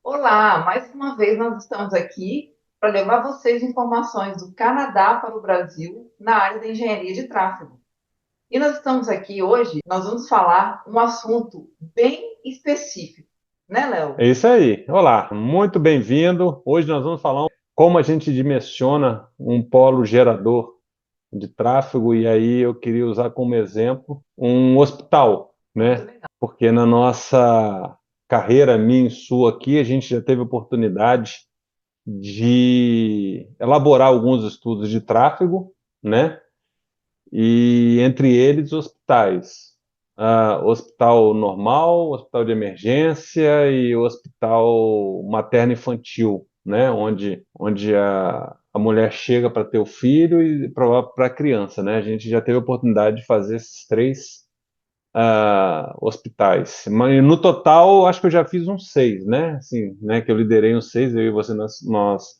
Olá, mais uma vez nós estamos aqui para levar vocês informações do Canadá para o Brasil na área da engenharia de tráfego. E nós estamos aqui hoje, nós vamos falar um assunto bem específico, né, Léo? É isso aí. Olá, muito bem-vindo. Hoje nós vamos falar como a gente dimensiona um polo gerador de tráfego, e aí eu queria usar como exemplo um hospital, Muito né? legal. Porque na nossa carreira, minha e sua aqui, a gente já teve oportunidade de elaborar alguns estudos de tráfego, né? E entre eles hospitais. Hospital normal, hospital de emergência e hospital materno-infantil, né? Onde a mulher chega para ter o filho e para a criança, né? A gente já teve a oportunidade de fazer esses três hospitais. Mas no total, acho que eu já fiz uns seis, né? Assim, né? Que eu liderei uns seis, eu e você, nós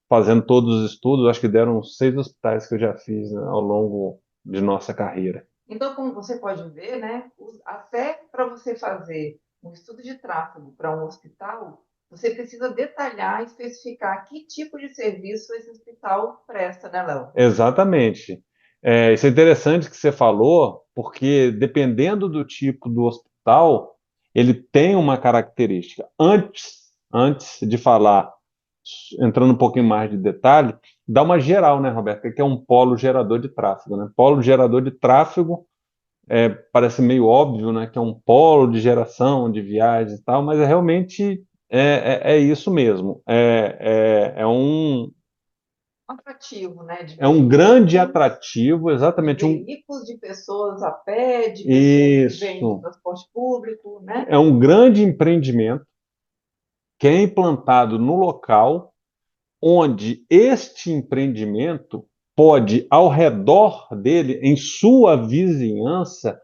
fazendo todos os estudos, acho que deram uns seis hospitais que eu já fiz, né, ao longo de nossa carreira. Então, como você pode ver, né, até para você fazer um estudo de tráfego para um hospital, você precisa detalhar e especificar que tipo de serviço esse hospital presta, né, Léo? Exatamente. Isso é interessante que você falou, porque dependendo do tipo do hospital, ele tem uma característica. Antes de falar, entrando um pouquinho mais de detalhe, dá uma geral, né, Roberto? Que é um polo gerador de tráfego, né? Polo gerador de tráfego parece meio óbvio, né? Que é um polo de geração de viagens e tal, mas realmente é isso mesmo. Um atrativo, né, de É um grande veículos, atrativo, exatamente um. de pessoas a pé, de pessoas que vêm de Isso. transporte público, né? É um grande empreendimento que é implantado no local onde este empreendimento pode, ao redor dele, em sua vizinhança,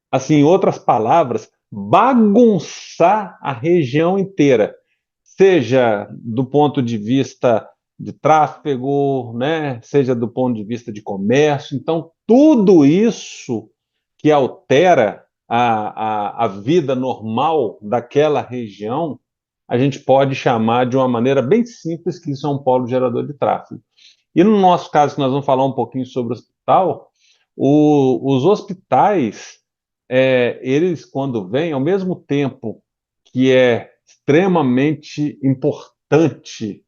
assim, em outras palavras, bagunçar a região inteira, seja do ponto de vista de tráfego, né, seja do ponto de vista de comércio. Então, tudo isso que altera a vida normal daquela região, a gente pode chamar de uma maneira bem simples que isso é um polo gerador de tráfego. E no nosso caso, que nós vamos falar um pouquinho sobre o hospital, os hospitais, eles quando vêm, ao mesmo tempo que é extremamente importante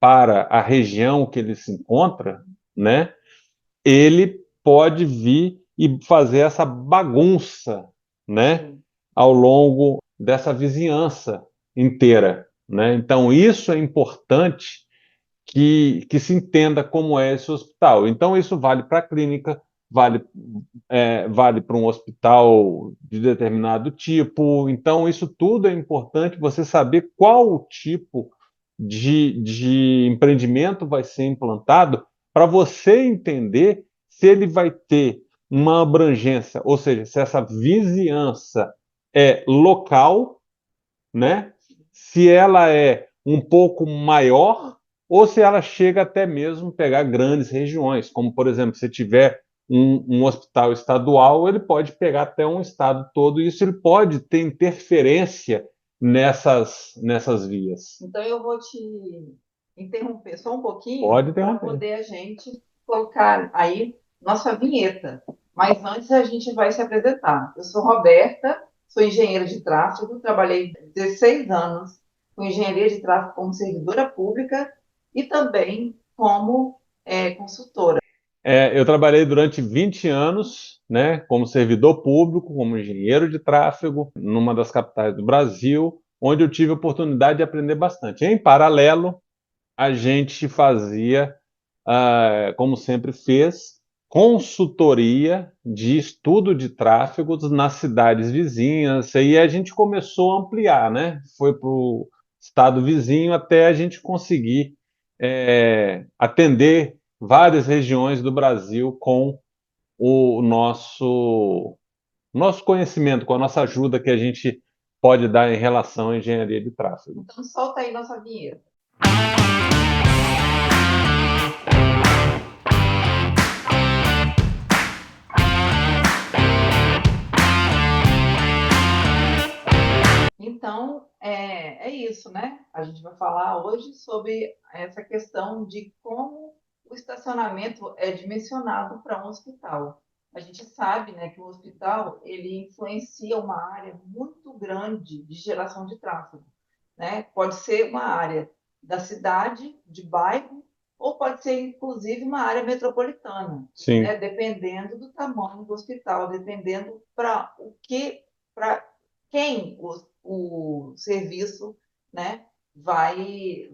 para a região que ele se encontra, né, ele pode vir e fazer essa bagunça, né, Sim. ao longo dessa vizinhança inteira, né? Então isso é importante que se entenda como é esse hospital. Então isso vale para a clínica, vale vale para um hospital de determinado tipo. Então isso tudo é importante você saber qual o tipo de empreendimento vai ser implantado para você entender se ele vai ter uma abrangência, ou seja, se essa vizinhança é local, né? Se ela é um pouco maior ou se ela chega até mesmo pegar grandes regiões, como por exemplo, se tiver um hospital estadual, ele pode pegar até um estado todo, e isso ele pode ter interferência nessas vias. Então eu vou te interromper só um pouquinho Pode para interromper. poder a gente colocar aí nossa vinheta. Mas antes a gente vai se apresentar. Eu sou Roberta, sou engenheira de tráfego, trabalhei 16 anos com engenharia de tráfego como servidora pública e também como consultora. Eu trabalhei durante 20 anos, né, como servidor público, como engenheiro de tráfego, numa das capitais do Brasil, onde eu tive a oportunidade de aprender bastante. Em paralelo, a gente fazia, como sempre fez, consultoria de estudo de tráfegos nas cidades vizinhas, e a gente começou a ampliar, né? Foi para o estado vizinho até a gente conseguir atender várias regiões do Brasil com o nosso conhecimento, com a nossa ajuda que a gente pode dar em relação à engenharia de tráfego. Então solta aí nossa vinheta. Então, é isso, né? A gente vai falar hoje sobre essa questão de como o estacionamento é dimensionado para um hospital. A gente sabe, né, que o hospital ele influencia uma área muito grande de geração de tráfego, né? Pode ser uma área da cidade, de bairro, ou pode ser inclusive uma área metropolitana, Sim, né? Dependendo do tamanho do hospital, dependendo para quem o serviço, né, vai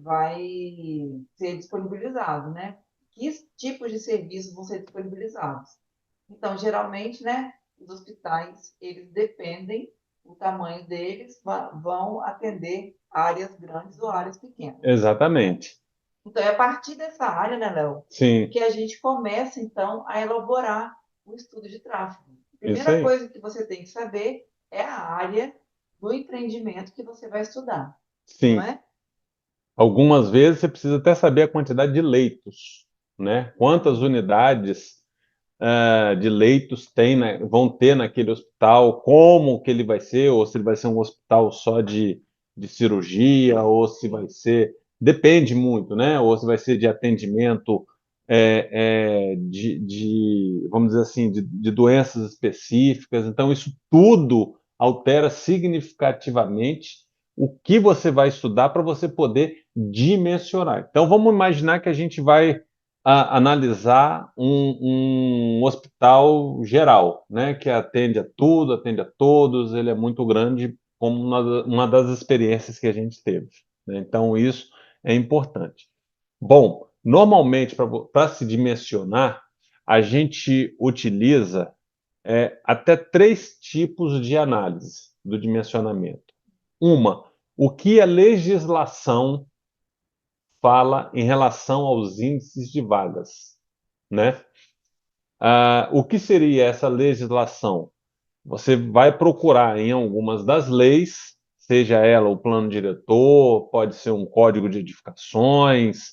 ser disponibilizado, né? Que tipos de serviços vão ser disponibilizados? Então, geralmente, né, os hospitais, eles dependem, o tamanho deles vão atender áreas grandes ou áreas pequenas, né? exatamente. Então, é a partir dessa área, né, Léo, Sim, que a gente começa, então, a elaborar o estudo de tráfego. A isso primeira aí. coisa que você tem que saber é a área do empreendimento que você vai estudar, não Sim. é? Algumas vezes você precisa até saber a quantidade de leitos, né? Quantas Uhum. unidades de leitos vão ter naquele hospital, como que ele vai ser, ou se ele vai ser um hospital só de cirurgia, ou se vai Sim, ser. Depende muito, né? Ou se vai ser de atendimento vamos dizer assim, de doenças específicas. Então, isso tudo altera significativamente o que você vai estudar para você poder dimensionar. Então, vamos imaginar que a gente vai analisar um hospital geral, né, que atende a tudo, atende a todos, ele é muito grande, como uma das experiências que a gente teve, né? Então, isso é importante. Bom, normalmente, para se dimensionar, a gente utiliza até três tipos de análise do dimensionamento. Uma, o que a legislação fala em relação aos índices de vagas, né? O que seria essa legislação? Você vai procurar em algumas das leis, seja ela o plano diretor, pode ser um código de edificações,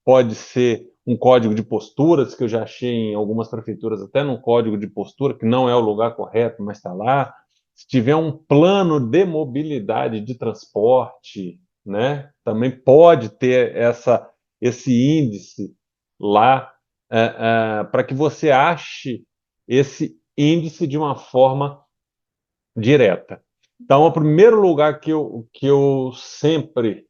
pode ser um código de posturas, que eu já achei em algumas prefeituras até num código de postura, que não é o lugar correto, mas está lá. Se tiver um plano de mobilidade de transporte, né, também pode ter esse índice lá, para que você ache esse índice de uma forma direta. Então, o primeiro lugar que eu sempre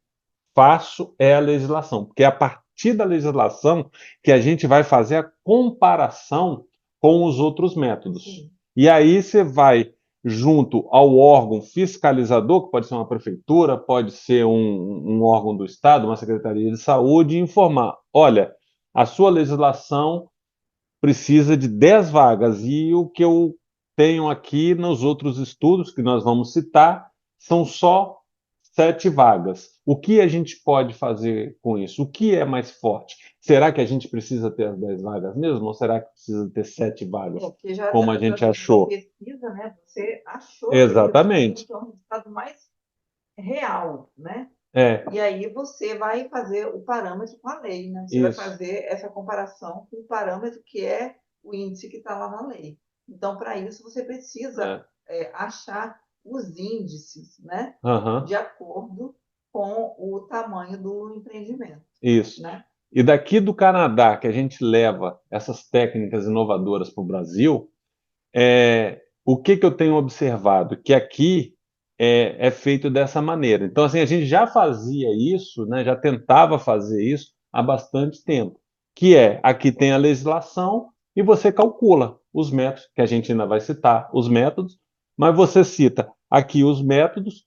faço é a legislação, porque é a partir da legislação que a gente vai fazer a comparação com os outros métodos. sim. E aí você vai junto ao órgão fiscalizador, que pode ser uma prefeitura, pode ser um órgão do Estado, uma secretaria de saúde, e informar: olha, a sua legislação precisa de 10 vagas. E o que eu tenho aqui nos outros estudos que nós vamos citar são só 7 vagas. O que a gente pode fazer com isso? O que é mais forte? Será que a gente precisa ter as 10 vagas mesmo? Ou será que precisa ter 7 vagas, Porque já como a gente através da achou? pesquisa, né, você achou aquele resultado Exatamente. que é um resultado mais real, né? É, E aí você vai fazer o parâmetro com a lei, né? Você vai isso. fazer essa comparação com o parâmetro que é o índice que está lá na lei. Então, para isso, você precisa É. achar os índices, né? Aham, De acordo com o tamanho do empreendimento, isso. né? E daqui do Canadá, que a gente leva essas técnicas inovadoras para o Brasil, o que que eu tenho observado? Que aqui é feito dessa maneira. Então, assim, a gente já fazia isso, né, já tentava fazer isso há bastante tempo, que aqui tem a legislação e você calcula os métodos, que a gente ainda vai citar os métodos, mas você cita aqui os métodos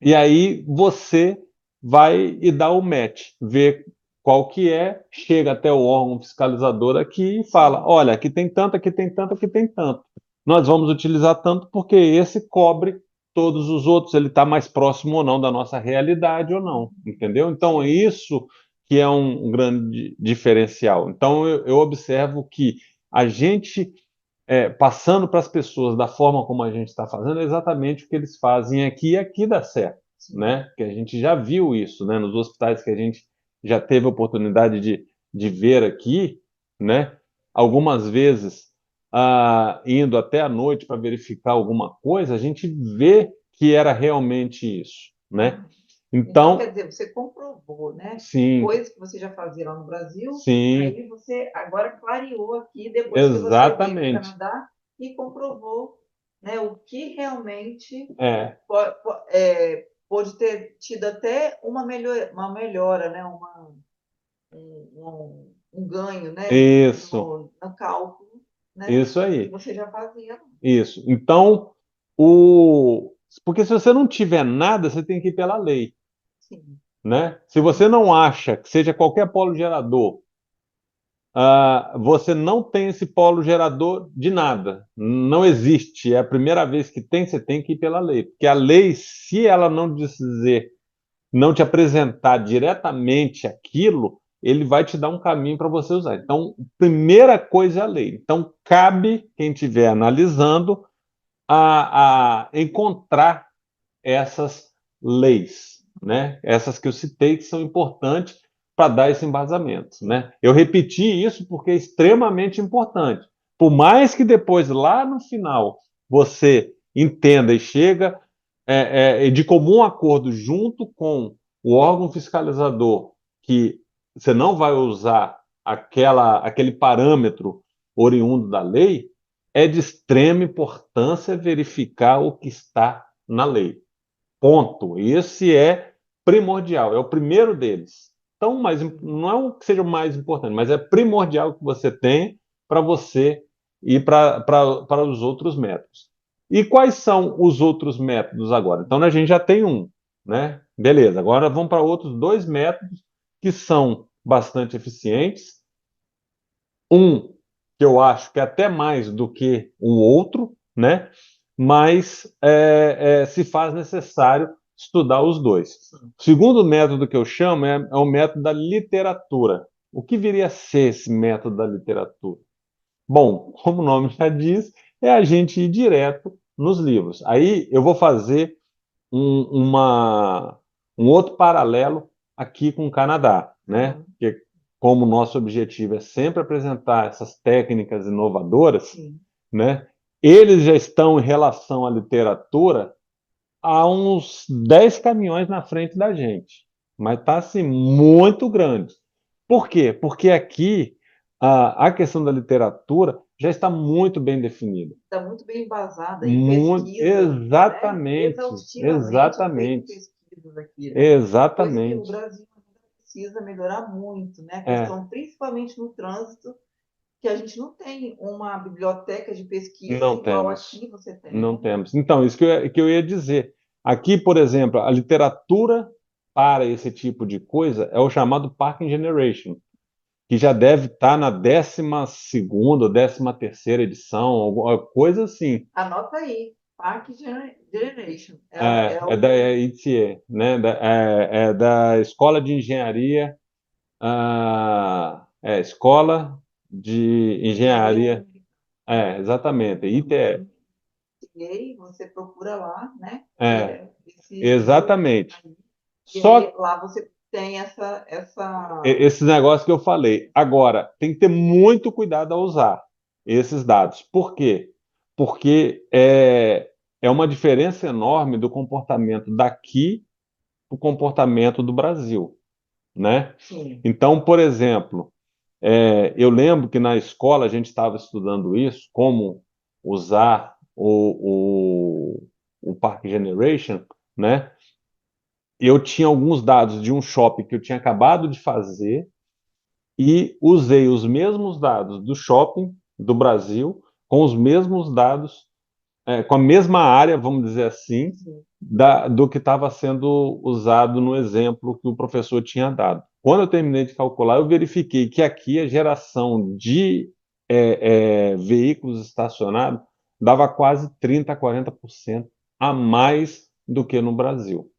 e aí você vai e dá o match, vê qual que chega até o órgão fiscalizador aqui e fala: Sim, olha, aqui tem tanto, aqui tem tanto, aqui tem tanto. Nós vamos utilizar tanto porque esse cobre todos os outros, ele está mais próximo ou não da nossa realidade ou não, entendeu? Então, é sim. isso que é um grande diferencial. Então, eu observo que a gente passando para as pessoas da forma como a gente está fazendo, é exatamente o que eles fazem aqui e aqui dá certo, Sim. né? Que a gente já viu isso, né? Nos hospitais que a gente já teve a oportunidade de ver aqui, né? Algumas vezes indo até à noite para verificar alguma coisa, a gente vê que era realmente isso, né? Então, quer Então, dizer, você comprovou, né? sim, Coisas que você já fazia lá no Brasil, sim, aí você agora clareou aqui, depois que você veio para o exatamente. Canadá e comprovou, né, o que realmente É, pode ter tido até uma melhora, né? Um ganho, né? isso, No cálculo, né? isso Que aí, você já fazia. isso. Então, o... porque se você não tiver nada, você tem que ir pela lei, Sim, né? Se você não acha que seja qualquer polo gerador, você não tem esse polo gerador de nada. Não existe. É a primeira vez que tem, você tem que ir pela lei. Porque a lei, se ela não dizer, não te apresentar diretamente aquilo, ele vai te dar um caminho para você usar. Então, primeira coisa é a lei. Então, cabe quem estiver analisando a encontrar essas leis, né? Essas que eu citei que são importantes para dar esse embasamento, né? Eu repeti isso porque é extremamente importante. Por mais que depois, lá no final, você entenda e chega de comum acordo junto com o órgão fiscalizador que você não vai usar aquele parâmetro oriundo da lei, é de extrema importância verificar o que está na lei. Ponto. Esse é primordial, é o primeiro deles. Então, mas não é o que seja o mais importante, mas é primordial que você tenha para você ir para os outros métodos. E quais são os outros métodos agora? Então, a gente já tem um, né? Beleza, agora vamos para outros dois métodos que são bastante eficientes. Um que eu acho que é até mais do que o outro, né? Mas se faz necessário estudar os dois. O segundo método que eu chamo é o método da literatura. O que viria a ser esse método da literatura? Bom, como o nome já diz, é a gente ir direto nos livros. Aí eu vou fazer um outro paralelo aqui com o Canadá, né? uhum, Porque como o nosso objetivo é sempre apresentar essas técnicas inovadoras, sim. né? Eles já estão em relação à literatura há uns 10 caminhões na frente da gente, mas está assim muito grande. Por quê? Porque aqui a questão da literatura já está muito bem definida. Está muito bem embasada em Muito, pesquisa, né? exatamente, Exaustivamente feito exatamente, pesquisas aqui, né? Coisa que o exatamente. Brasil ainda precisa melhorar muito, né? A É, questão, principalmente no trânsito, que a gente não tem uma biblioteca de pesquisa não igual temos, aqui você tem, não né? temos. Então, isso que eu ia dizer. Aqui, por exemplo, a literatura para esse tipo de coisa é o chamado Parking Generation, que já deve estar na 12ª ou 13ª edição, alguma coisa assim. Anota aí, Generation. É É da o ITE, né? É da Escola de Engenharia, Escola de Engenharia Engenharia, exatamente, ITE. aí você procura lá, né? É, Esse grupo exatamente. aí, e aí Só lá você tem esse negócio que eu falei. Agora, tem que ter muito cuidado ao usar esses dados. Por quê? Porque é uma diferença enorme do comportamento daqui para o comportamento do Brasil, né? sim, Então, por exemplo, eu lembro que na escola a gente estava estudando isso, como usar o Park Generation, né? Eu tinha alguns dados de um shopping que eu tinha acabado de fazer e usei os mesmos dados do shopping do Brasil com os mesmos dados, com a mesma área, vamos dizer assim, sim. do que estava sendo usado no exemplo que o professor tinha dado. Quando eu terminei de calcular, eu verifiquei que aqui a geração de veículos estacionados dava quase 30 a 40% a mais do que no Brasil,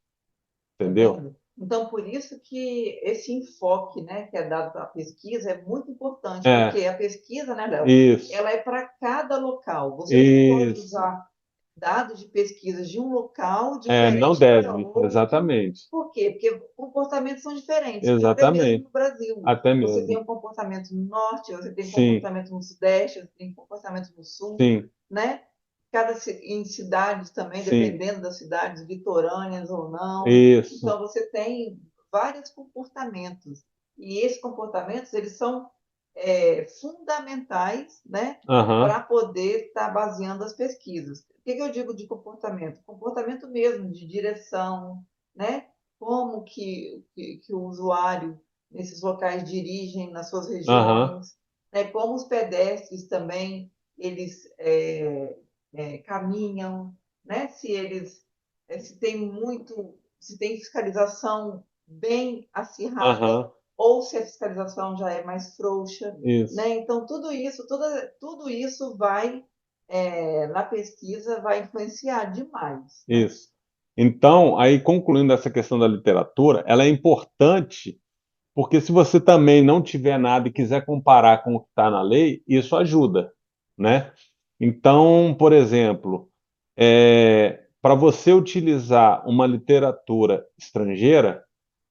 Tá entendeu? vendo? Então, por isso que esse enfoque, né, que é dado para a pesquisa é muito importante, É, porque a pesquisa, né, Léo, isso, ela é para cada local. Você não pode isso. usar dados de pesquisa de um local Não diferente para deve, outro. exatamente, Por quê? Porque comportamentos são diferentes, até mesmo exatamente, no Brasil. até Você tem mesmo. um comportamento no norte, você tem um Sim, comportamento no sudeste, você tem um comportamento no sul, sim, né? em cidades também, sim, dependendo das cidades, litorâneas ou não. isso, Então, você tem vários comportamentos. E esses comportamentos, eles são fundamentais, né, aham, para poder estar baseando as pesquisas. O que eu digo de comportamento? Comportamento mesmo, de direção, né? Como que o usuário nesses locais dirigem nas suas aham, regiões, né? Como os pedestres também, eles caminham, né? Se tem fiscalização bem acirrada, aham, ou se a fiscalização já é mais frouxa, né? isso, Então, tudo isso vai, na pesquisa, vai influenciar demais, né? isso. Então, aí concluindo essa questão da literatura, ela é importante porque se você também não tiver nada e quiser comparar com o que está na lei, isso ajuda, né? Então, por exemplo, para você utilizar uma literatura estrangeira,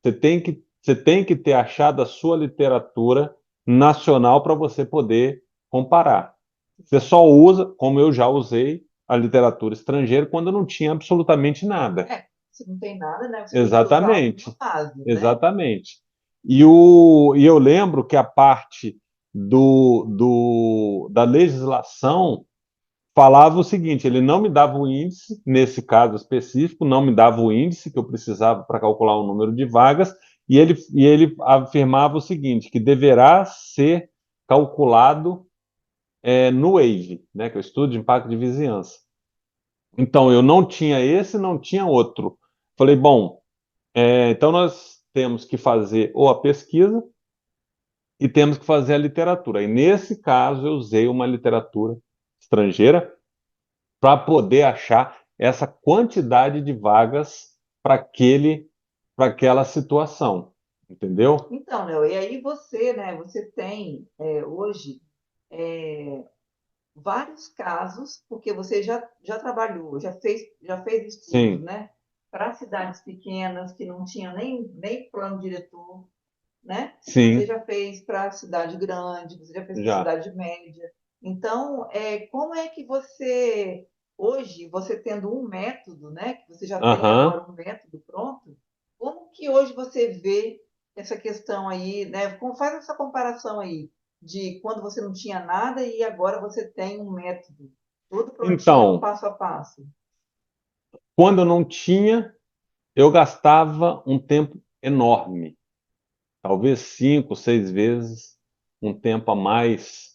você tem que ter achado a sua literatura nacional para você poder comparar. Você só usa, como eu já usei, a literatura estrangeira quando não tinha absolutamente nada. Se não tem nada, né? Você tem que usar alguma Exatamente, base, né? exatamente. E eu lembro que a parte da legislação falava o seguinte: ele não me dava o índice, nesse caso específico, não me dava o índice que eu precisava para calcular o número de vagas, e ele afirmava o seguinte, que deverá ser calculado no WAVE, né, que é o Estudo de Impacto de Vizinhança. Então, eu não tinha esse, não tinha outro. Falei, bom, então nós temos que fazer ou a pesquisa e temos que fazer a literatura. E nesse caso, eu usei uma literatura estrangeira para poder achar essa quantidade de vagas para aquela situação, entendeu? Então, Léo, e aí você, né? Você tem hoje é, vários casos, porque você já trabalhou, já fez estudos, Sim, né? Para cidades pequenas que não tinham nem plano diretor, né? Você sim, já fez para cidade grande, você já fez para já. cidade média. Então, como é que você, hoje, você tendo um método, né? Que você já tem Aham. agora um método pronto, como que hoje você vê essa questão aí, né? Como faz essa comparação aí de quando você não tinha nada e agora você tem um método todo prontinho, Então, passo a passo. quando eu não tinha, eu gastava um tempo enorme, talvez 5, 6 vezes um tempo a mais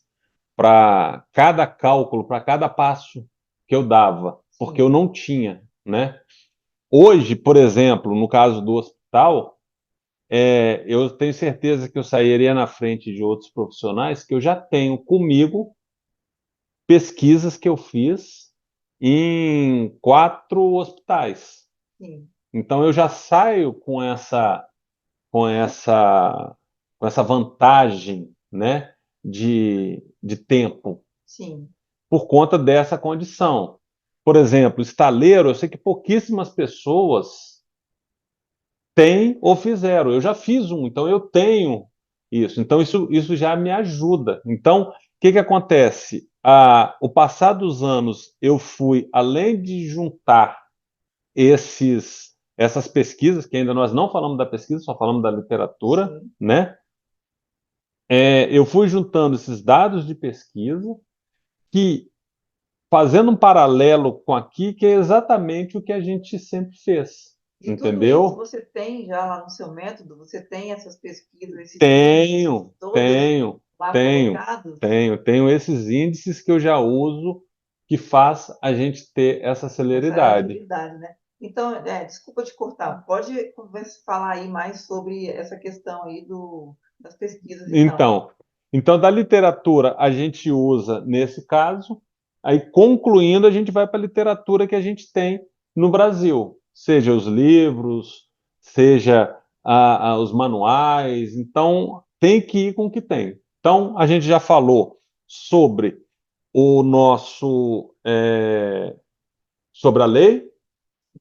para cada cálculo, para cada passo que eu dava, porque eu Sim, não tinha, né? Hoje, por exemplo, no caso do hospital, eu tenho certeza que eu sairia na frente de outros profissionais que eu já tenho comigo pesquisas que eu fiz em 4 hospitais. sim, Então eu já saio com essa, com essa vantagem, né, de tempo sim. por conta dessa condição. Por exemplo, estaleiro, eu sei que pouquíssimas pessoas têm ou fizeram. Eu já fiz um, então eu tenho isso. Então isso já me ajuda. Então, o que que acontece? O passar dos anos, eu fui, além de juntar essas pesquisas, que ainda nós não falamos da pesquisa, só falamos da literatura, Sim. né? Eu fui juntando esses dados de pesquisa que fazendo um paralelo com aqui, que é exatamente o que a gente sempre fez, E tudo isso entendeu? você tem já lá no seu método? Você tem essas pesquisas, esses índices Tenho, todos tenho, lá tenho, colocados? tenho esses índices que eu já uso que faz a gente ter essa Essa celeridade. agilidade, né? Então, desculpa te cortar, pode falar aí mais sobre essa questão aí das pesquisas, então. Então, então da literatura a gente usa nesse caso, aí concluindo a gente vai para a literatura que a gente tem no Brasil, seja os livros, seja os manuais, então tem que ir com o que tem. Então a gente já falou sobre o nosso sobre a lei,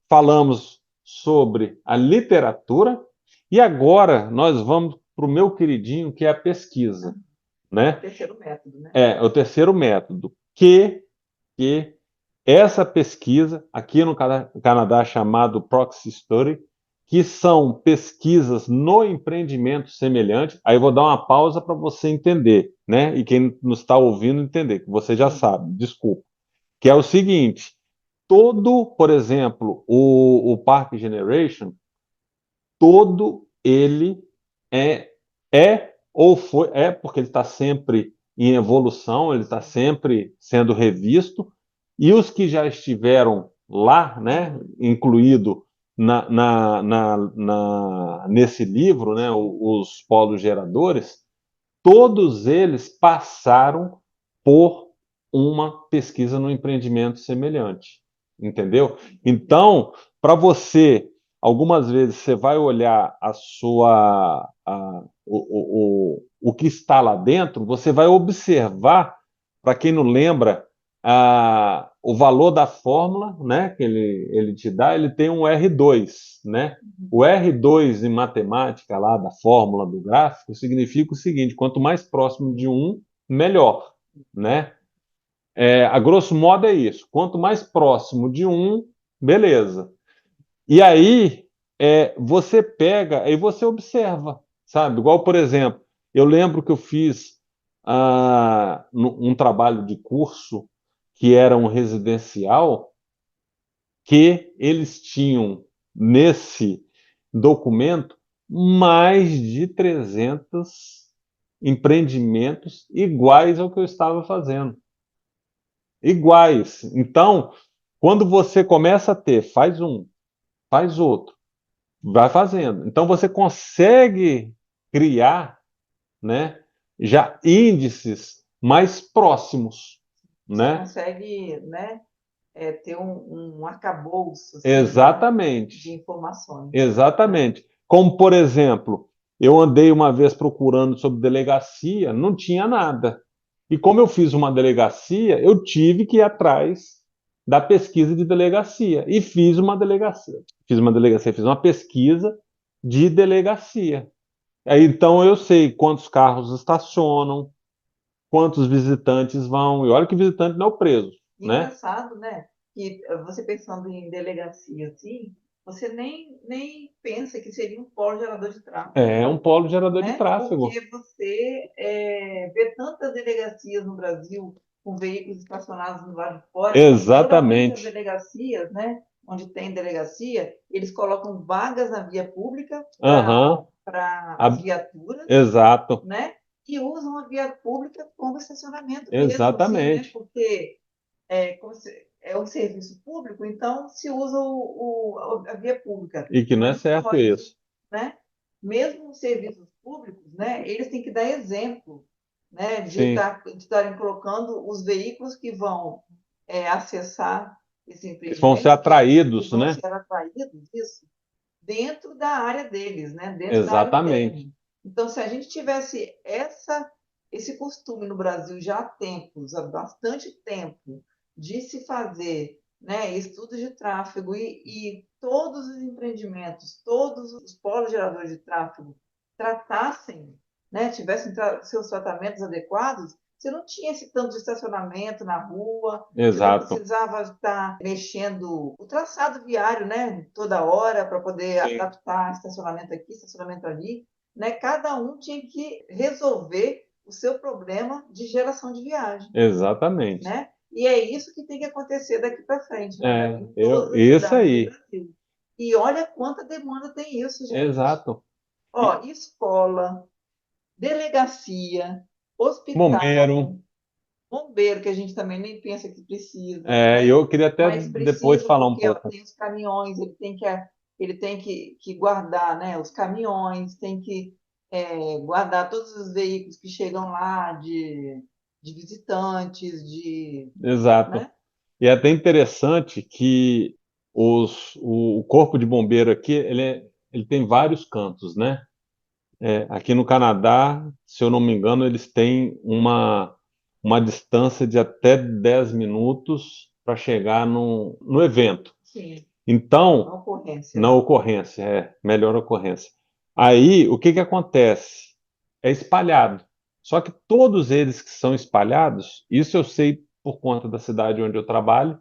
falamos sobre a literatura e agora nós vamos para o meu queridinho que é a pesquisa, É o né? terceiro método, né? É o terceiro método, que essa pesquisa, aqui no Canadá, chamado Proxy Study, que são pesquisas no empreendimento semelhante. Aí eu vou dar uma pausa para você entender, né? E quem nos está ouvindo entender, que você já Sim. sabe, desculpa. Que é o seguinte: por exemplo, o Park Generation, todo ele é, ou foi, porque ele está sempre em evolução, ele está sempre sendo revisto, e os que já estiveram lá, né, incluído nesse livro, né, os polos geradores, todos eles passaram por uma pesquisa no empreendimento semelhante, entendeu? Então, para você, algumas vezes você vai olhar o que está lá dentro, você vai observar, para quem não lembra, o valor da fórmula, né, que ele te dá, ele tem um R2, né? O R2 em matemática lá da fórmula do gráfico significa o seguinte: quanto mais próximo de um, melhor, né? A grosso modo é isso. Quanto mais próximo de um, beleza. E aí você pega e você observa, sabe? Igual, por exemplo, eu lembro que eu fiz um trabalho de curso que era um residencial, que eles tinham nesse documento mais de 300 empreendimentos iguais ao que eu estava fazendo. Iguais. Então, quando você começa a ter, faz um, faz outro, vai fazendo. Então, você consegue criar, né, já índices mais próximos, Você né? consegue, né, ter um arcabouço assim, né, de Exatamente. informações, né? Exatamente. Como, por exemplo, eu andei uma vez procurando sobre delegacia, não tinha nada. E como eu fiz uma delegacia, eu tive que ir atrás da pesquisa de delegacia. E fiz uma delegacia. Fiz uma pesquisa de delegacia. Aí, então eu sei quantos carros estacionam, quantos visitantes vão. E olha que visitante não é o preso, né? Engraçado, né? Que você pensando em delegacia assim, você nem pensa que seria um polo gerador de tráfego, É um polo gerador de né? tráfego. Porque você vê tantas delegacias no Brasil com veículos estacionados no lado de fora. Geralmente as Exatamente. delegacias, né? Onde tem delegacia, eles colocam vagas na via pública Aham. para as A- viaturas, Exato, né? E usam a via pública como estacionamento mesmo, assim, né? exatamente. Porque é um serviço público, então se usa a via pública, E que não é mas não certo pode, isso. né? Mesmo os serviços públicos, né? Eles têm que dar exemplo, né? Sim. De estarem colocando os veículos que vão acessar esse Eles vão ser empreendimento, que atraídos, vão né? ser atraídos, isso, dentro da área deles, né? Dentro da área Exatamente. interna. Então, se a gente tivesse esse costume no Brasil já há tempos, há bastante tempo, de se fazer, né, estudos de tráfego e todos os empreendimentos, todos os polos geradores de tráfego tratassem, né, tivessem seus tratamentos adequados, você não tinha esse tanto de estacionamento na rua, você não Exato. precisava estar mexendo o traçado viário, né, toda hora para poder Sim. adaptar estacionamento aqui, estacionamento ali, né? Cada um tinha que resolver o seu problema de geração de viagem, Exatamente. né? E é isso que tem que acontecer daqui para frente, em todas as Isso cidades do aí. Brasil. E olha quanta demanda tem isso, gente. Exato. Ó, escola, delegacia, Bombeiro. hospital, bombeiro, que a gente também nem pensa que precisa, Eu queria até mas depois precisa falar um porque pouco. tem os caminhões, ele tem que guardar, né, os caminhões, tem que guardar todos os veículos que chegam lá de visitantes, Exato. né? E é até interessante que o corpo de bombeiro aqui, ele tem vários cantos, né? Aqui no Canadá, se eu não me engano, eles têm uma distância de até 10 minutos para chegar no evento. Sim, uma Então, ocorrência, na né? ocorrência, melhor ocorrência. Aí, o que que acontece? É espalhado. Só que todos eles que são espalhados, isso eu sei por conta da cidade onde eu trabalho,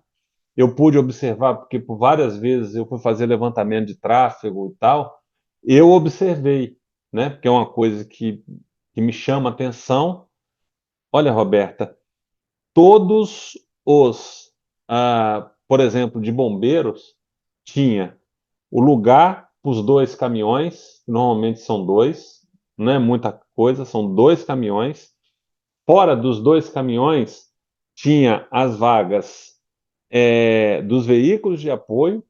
eu pude observar, porque por várias vezes eu fui fazer levantamento de tráfego e tal, eu observei, né? Porque é uma coisa que me chama a atenção. Olha, Roberta, todos os, por exemplo, de bombeiros, tinha o lugar para os dois caminhões, que normalmente são dois, não é muita coisa, são dois caminhões. Fora dos dois caminhões, tinha as vagas dos veículos de apoio,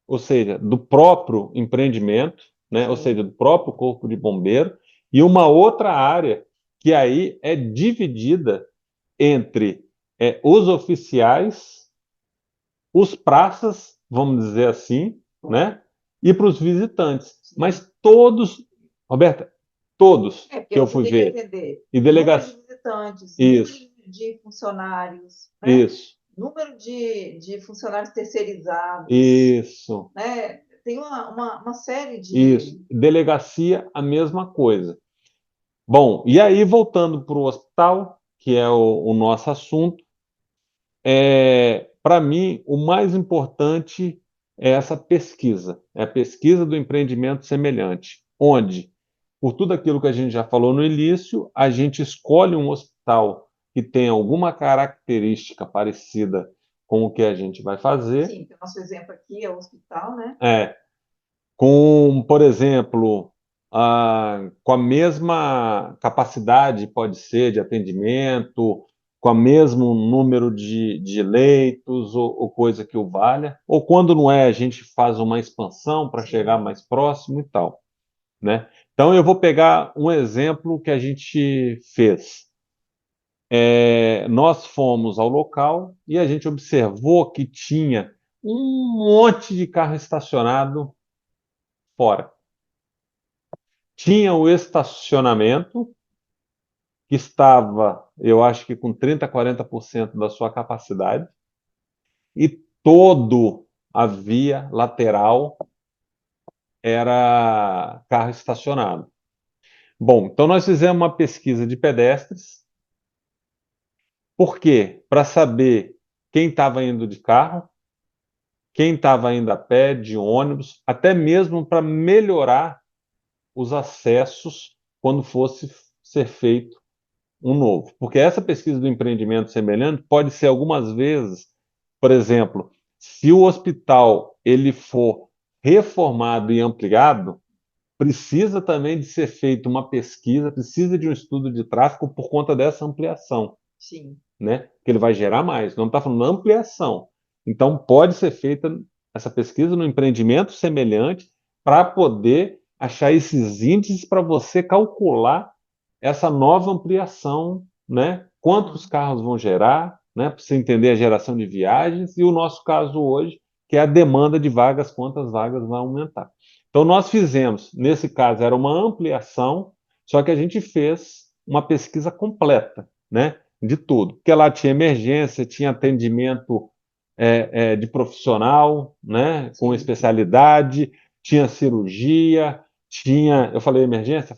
ou seja, do próprio empreendimento, né? Ou Sim. seja, do próprio corpo de bombeiro, e uma outra área que aí é dividida entre os oficiais, os praças, vamos dizer assim, né? E para os visitantes. Sim. Mas todos, Roberta, todos Porque que eu você fui tem que ver, entender e número de delegacia, visitantes, número isso, de funcionários, né? isso, Número de funcionários terceirizados, isso, né? Tem uma série isso. de. Delegacia, a mesma coisa. Bom, e aí voltando para o hospital, que é o nosso assunto, para mim o mais importante é essa pesquisa, é a pesquisa do empreendimento semelhante, onde, por tudo aquilo que a gente já falou no início, a gente escolhe um hospital que tem alguma característica parecida com o que a gente vai fazer, Sim, que o nosso exemplo aqui é o hospital, né? é, com, por exemplo, com a mesma capacidade, pode ser, de atendimento, com o mesmo número de leitos, ou coisa que o valha, ou quando não é, a gente faz uma expansão para chegar Sim, mais próximo e tal, né? Então, eu vou pegar um exemplo que a gente fez. Nós fomos ao local e a gente observou que tinha um monte de carro estacionado fora. Tinha o estacionamento, que estava, eu acho que com 30, 40% da sua capacidade, e todo a via lateral era carro estacionado. Bom, então nós fizemos uma pesquisa de pedestres. Por quê? Para saber quem estava indo de carro, quem estava indo a pé, de ônibus, até mesmo para melhorar os acessos quando fosse ser feito um novo. Porque essa pesquisa do empreendimento semelhante pode ser algumas vezes, por exemplo, se o hospital ele for reformado e ampliado, precisa também de ser feita uma pesquisa, precisa de um estudo de tráfego por conta dessa ampliação, sim. né? Que ele vai gerar mais. Não está falando ampliação. Então pode ser feita essa pesquisa no empreendimento semelhante para poder achar esses índices para você calcular essa nova ampliação, né? Quantos Uhum. carros vão gerar, né? Para você entender a geração de viagens e o nosso caso hoje, que é a demanda de vagas, quantas vagas vai aumentar. Então nós fizemos, nesse caso era uma ampliação, só que a gente fez uma pesquisa completa, né? De tudo, porque lá tinha emergência, tinha atendimento de profissional, né? Com Sim. especialidade, tinha cirurgia, tinha, eu falei emergência.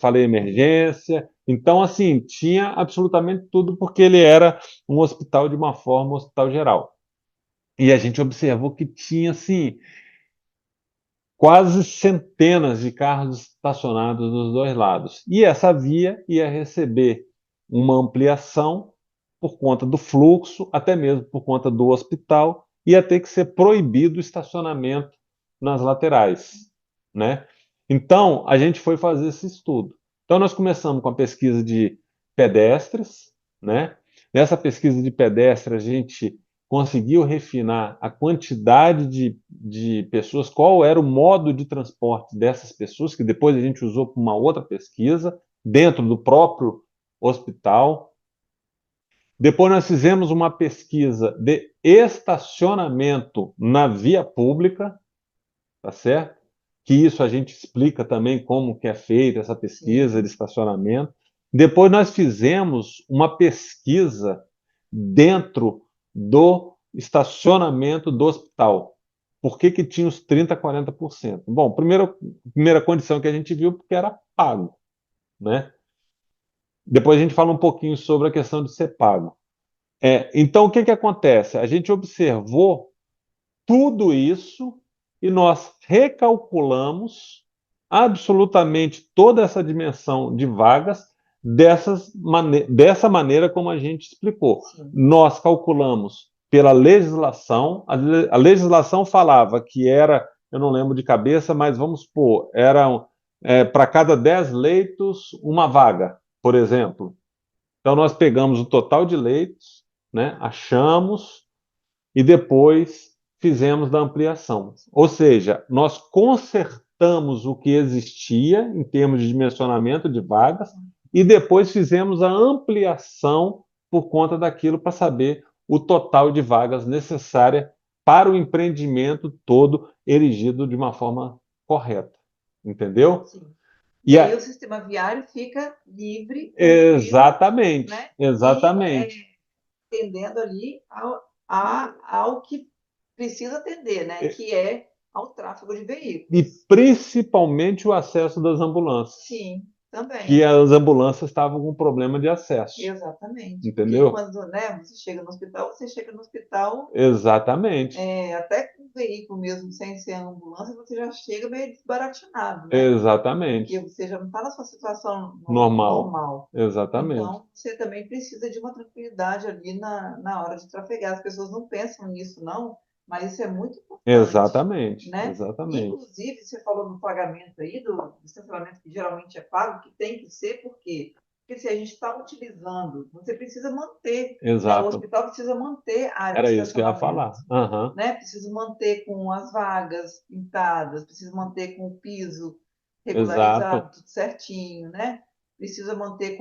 Então, assim, tinha absolutamente tudo, porque ele era um hospital de uma forma, um hospital geral. E a gente observou que tinha, assim, quase centenas de carros estacionados dos dois lados. E essa via ia receber uma ampliação por conta do fluxo, até mesmo por conta do hospital, ia ter que ser proibido o estacionamento nas laterais, né? Então, a gente foi fazer esse estudo. Então, nós começamos com a pesquisa de pedestres, né? Nessa pesquisa de pedestres, a gente conseguiu refinar a quantidade de pessoas, qual era o modo de transporte dessas pessoas, que depois a gente usou para uma outra pesquisa, dentro do próprio hospital. Depois nós fizemos uma pesquisa de estacionamento na via pública, tá certo? Que isso a gente explica também como que é feita essa pesquisa de Sim. estacionamento. Depois nós fizemos uma pesquisa dentro do estacionamento do hospital. Por que que tinha os 30, 40%? Bom, primeira condição que a gente viu, porque era pago, né? Depois a gente fala um pouquinho sobre a questão de ser pago. Então, o que que acontece? A gente observou tudo isso e nós recalculamos absolutamente toda essa dimensão de vagas dessa maneira como a gente explicou. Sim. Nós calculamos pela legislação, a legislação falava que era, eu não lembro de cabeça, mas vamos supor, eram para cada 10 leitos, uma vaga, por exemplo. Então, nós pegamos o total de leitos, né, achamos e depois fizemos da ampliação. Ou seja, nós consertamos o que existia em termos de dimensionamento de vagas e depois fizemos a ampliação por conta daquilo para saber o total de vagas necessária para o empreendimento todo erigido de uma forma correta. Entendeu? Sim. E E aí a... o sistema viário fica livre, tranquilo, Exatamente, né? exatamente. E atendendo ali ao que precisa atender, né? Que é ao tráfego de E veículos. principalmente o acesso das ambulâncias, Sim, que também. as ambulâncias estavam com problema de acesso, Exatamente. Porque entendeu? quando, né, você chega no hospital Exatamente, até com o veículo mesmo, sem ser ambulância, você já chega meio desbaratinado, né? Porque exatamente, você já não está na sua situação normal, normal. exatamente, Então, você também precisa de uma tranquilidade ali na hora de trafegar. As pessoas não pensam nisso, não, mas isso é muito importante, exatamente, né? exatamente, Inclusive, você falou do pagamento aí, do estacionamento que geralmente é pago, que tem que ser, por quê? Porque se a gente está utilizando, você precisa manter, né? O exato. hospital precisa manter a área de Era isso que eu ia estacionamento, falar. Aham, né? Precisa manter com as vagas pintadas, precisa manter com o piso exato, regularizado, tudo certinho, né? Precisa manter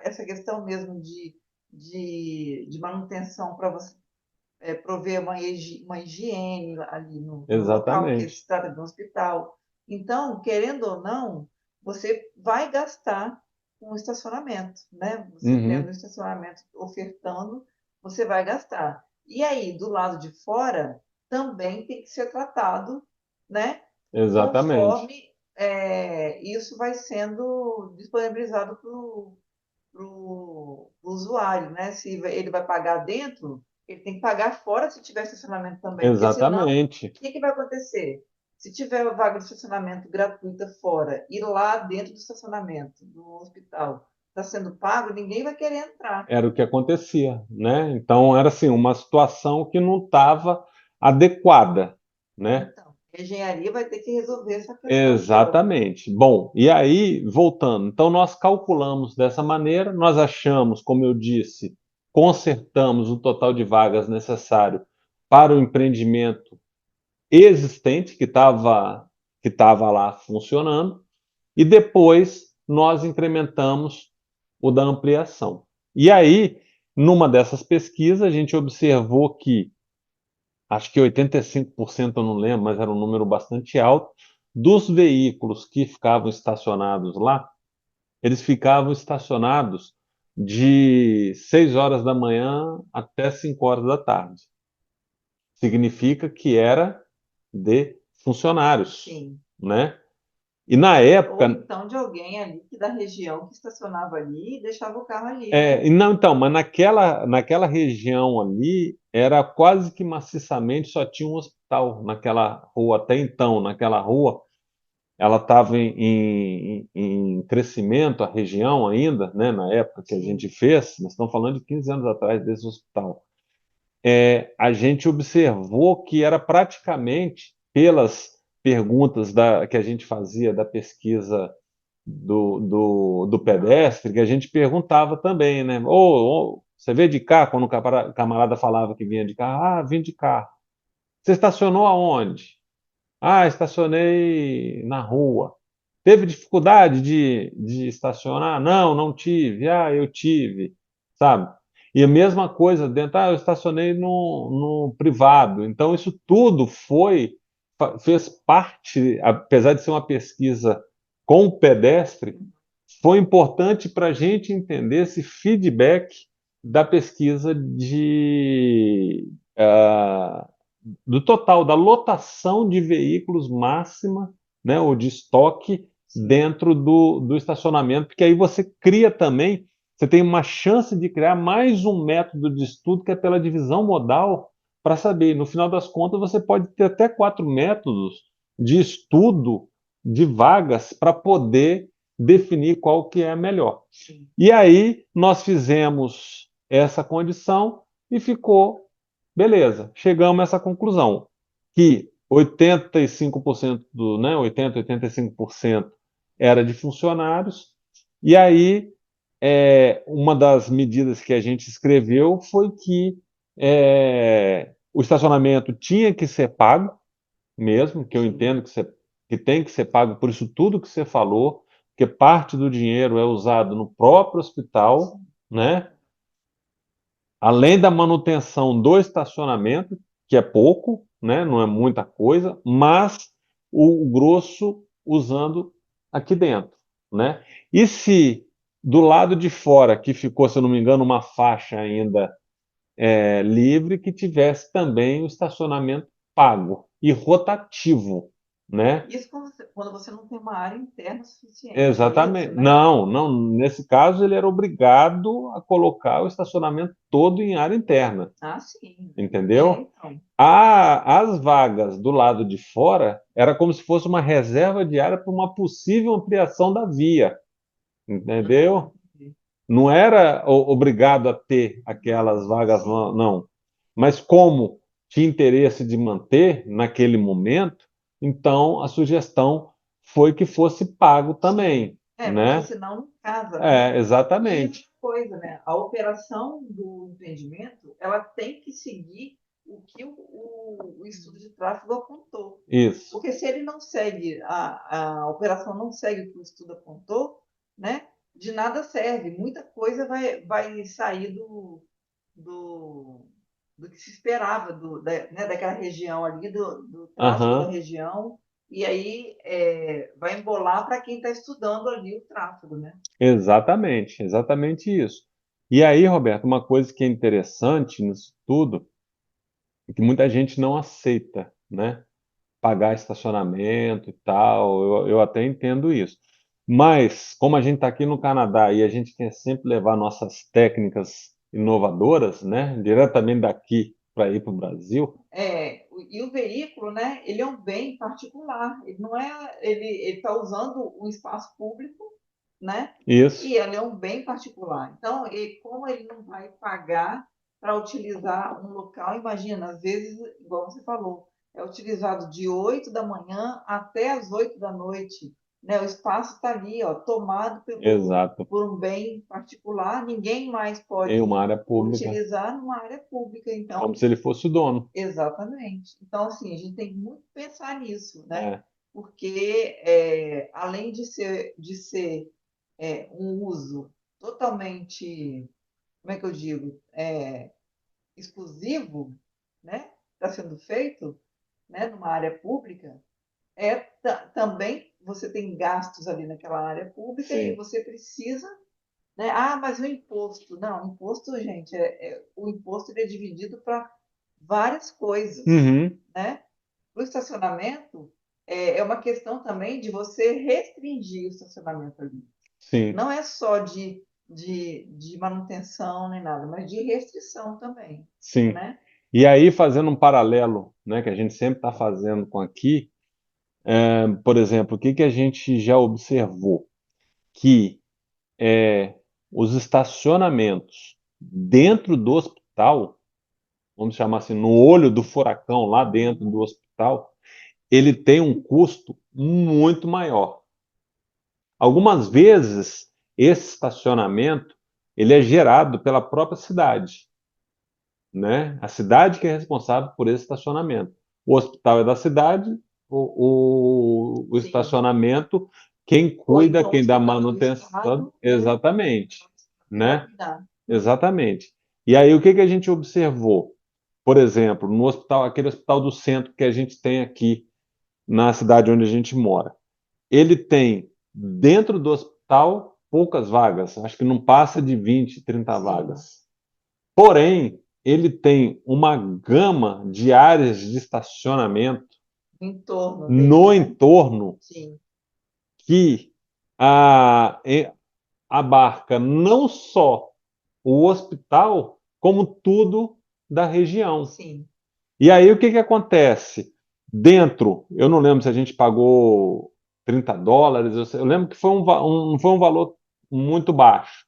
essa questão mesmo de manutenção para você prover uma higiene ali no local, porque exatamente. se trata de um hospital. Então, querendo ou não, você vai gastar com o estacionamento, né? Você tendo o Uhum, estacionamento ofertando, você vai gastar. E aí, do lado de fora, também tem que ser tratado, né? exatamente, Conforme isso vai sendo disponibilizado para o usuário, né? Se ele vai pagar dentro, ele tem que pagar fora se tiver estacionamento também, porque senão, o exatamente. que vai acontecer? Se tiver vaga de estacionamento gratuita fora e lá dentro do estacionamento do hospital está sendo pago, ninguém vai querer entrar. Era o que acontecia, né? Então era assim uma situação que não estava adequada, né? Então, a engenharia vai ter que resolver essa questão toda. Exatamente. Bom, e aí, voltando, então nós calculamos dessa maneira, nós achamos, como eu disse, consertamos o total de vagas necessário para o empreendimento existente que estava lá funcionando, e depois nós incrementamos o da ampliação. E aí, numa dessas pesquisas, a gente observou que acho que 85%, eu não lembro, mas era um número bastante alto, dos veículos que ficavam estacionados lá, eles ficavam estacionados de 6 horas da manhã até 5 horas da tarde. Significa que era de funcionários, Sim. né? E na Ou época, então de alguém ali da região que estacionava ali e deixava o carro ali, né? não, então, mas naquela região ali, era quase que maciçamente só tinha um hospital naquela rua, até então, naquela rua, ela estava em crescimento, a região ainda, né, na época que a Sim. gente fez, nós estamos falando de 15 anos atrás desse hospital. A gente observou que era praticamente, pelas perguntas que a gente fazia da pesquisa do pedestre, que a gente perguntava também, né? Você veio de carro? Quando o camarada falava que vinha de carro, vim de carro. Você estacionou aonde? Estacionei na rua. Teve dificuldade de estacionar? Não, não tive. Eu tive, sabe? E a mesma coisa dentro, eu estacionei no privado. Então, isso tudo fez parte, apesar de ser uma pesquisa com o pedestre, foi importante para a gente entender esse feedback da pesquisa do total, da lotação de veículos máxima, né, ou de estoque dentro do estacionamento, porque aí você cria também, você tem uma chance de criar mais um método de estudo que é pela divisão modal, para saber. No final das contas, você pode ter até 4 métodos de estudo de vagas para poder definir qual que é a melhor. Sim. E aí nós fizemos essa condição e ficou beleza. Chegamos a essa conclusão que 85% do, né, 85% era de funcionários. E aí uma das medidas que a gente escreveu foi que o estacionamento tinha que ser pago mesmo, que eu entendo que tem que ser pago por isso tudo que você falou, porque parte do dinheiro é usado no próprio hospital, né? Além da manutenção do estacionamento, que é pouco, né? Não é muita coisa, mas o grosso usando aqui dentro, né? E se do lado de fora, que ficou, se eu não me engano, uma faixa ainda livre, que tivesse também o estacionamento pago e rotativo, né? Isso quando você não tem uma área interna suficiente, é isso, Exatamente. né? Não, não. Nesse caso, ele era obrigado a colocar o estacionamento todo em área interna, Ah, sim. entendeu? Então. As vagas do lado de fora era como se fosse uma reserva de área para uma possível ampliação da via, entendeu? Não era obrigado a ter aquelas vagas, Sim. não. Mas como tinha interesse de manter naquele momento, então a sugestão foi que fosse pago também, Porque né? senão não casa, né? E outra Exatamente. coisa, né? A operação do empreendimento, ela tem que seguir o que o estudo de tráfego apontou. Isso. Porque se ele não segue, a operação não segue o que o estudo apontou, né? De nada serve. Muita coisa vai sair do, do que se esperava né, daquela região ali, do tráfego da Aham. região, e aí vai embolar para quem está estudando ali o tráfego, né? Exatamente, exatamente isso. E aí, Roberto, uma coisa que é interessante nisso tudo é que muita gente não aceita, né? Pagar estacionamento e tal. Eu até entendo isso. Mas, como a gente está aqui no Canadá e a gente quer sempre levar nossas técnicas inovadoras, né? Diretamente daqui para ir para o Brasil. E o veículo, né, ele é um bem particular, ele não é, ele está usando um espaço público, né, Isso, e ele é um bem particular. Então, como ele não vai pagar para utilizar um local, imagina, às vezes, igual você falou, é utilizado de 8 da manhã até as 8 da noite, né, o espaço está ali, ó, tomado exato. por um bem particular, ninguém mais Em uma pode área pública, utilizar numa área pública, como então se ele fosse o dono. exatamente. Então, assim, a gente tem que muito pensar nisso, né? É, Porque, além de ser um uso totalmente, como é que eu digo, exclusivo, né? Está sendo feito, né? Numa área pública, também você tem gastos ali naquela área pública e sim. você precisa, né? Ah, mas o imposto. Não, o imposto, gente, o imposto ele é dividido para várias coisas, Uhum, né? O estacionamento é uma questão também de você restringir o estacionamento ali. sim, Não é só de manutenção nem nada, mas de restrição também, sim. né? E aí, fazendo um paralelo, né, que a gente sempre está fazendo com aqui, por exemplo, o que que a gente já observou? Que os estacionamentos dentro do hospital, vamos chamar assim, no olho do furacão, lá dentro do hospital, ele tem um custo muito maior. Algumas vezes, esse estacionamento ele é gerado pela própria cidade, né? A cidade que é responsável por esse estacionamento. O hospital é da cidade, o Sim. estacionamento, quem Ou cuida, então o quem dá hospital do manutenção, estado, né? exatamente, Que vai né? cuidar. Exatamente. E aí o que que a gente observou? Por exemplo, no hospital, aquele hospital do centro que a gente tem aqui na cidade onde a gente mora, ele tem dentro do hospital poucas vagas, acho que não passa de 20, 30 Sim. vagas. Porém, ele tem uma gama de áreas de estacionamento O entorno dele, no né? entorno Sim. que abarca não só o hospital, como tudo da região. Sim. E aí o que que acontece? Dentro, eu não lembro se a gente pagou US$ 30, eu lembro que foi não foi um valor muito baixo.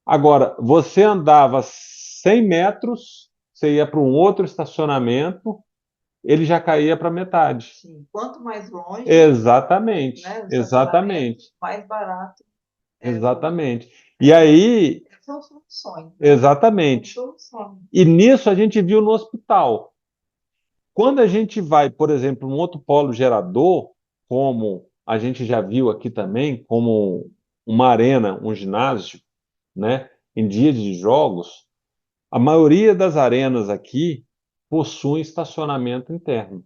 Agora, você andava 100 metros, você ia para um outro estacionamento, ele já caía para metade. Sim. Quanto mais longe, Exatamente, né, o estacionamento, exatamente, mais barato era exatamente. E é, aí, são soluções, né? São exatamente. soluções. E nisso a gente viu no hospital. Quando a gente vai, por exemplo, num outro polo gerador, como a gente já viu aqui também, como uma arena, um ginásio, né, em dias de jogos, a maioria das arenas aqui possuem estacionamento interno.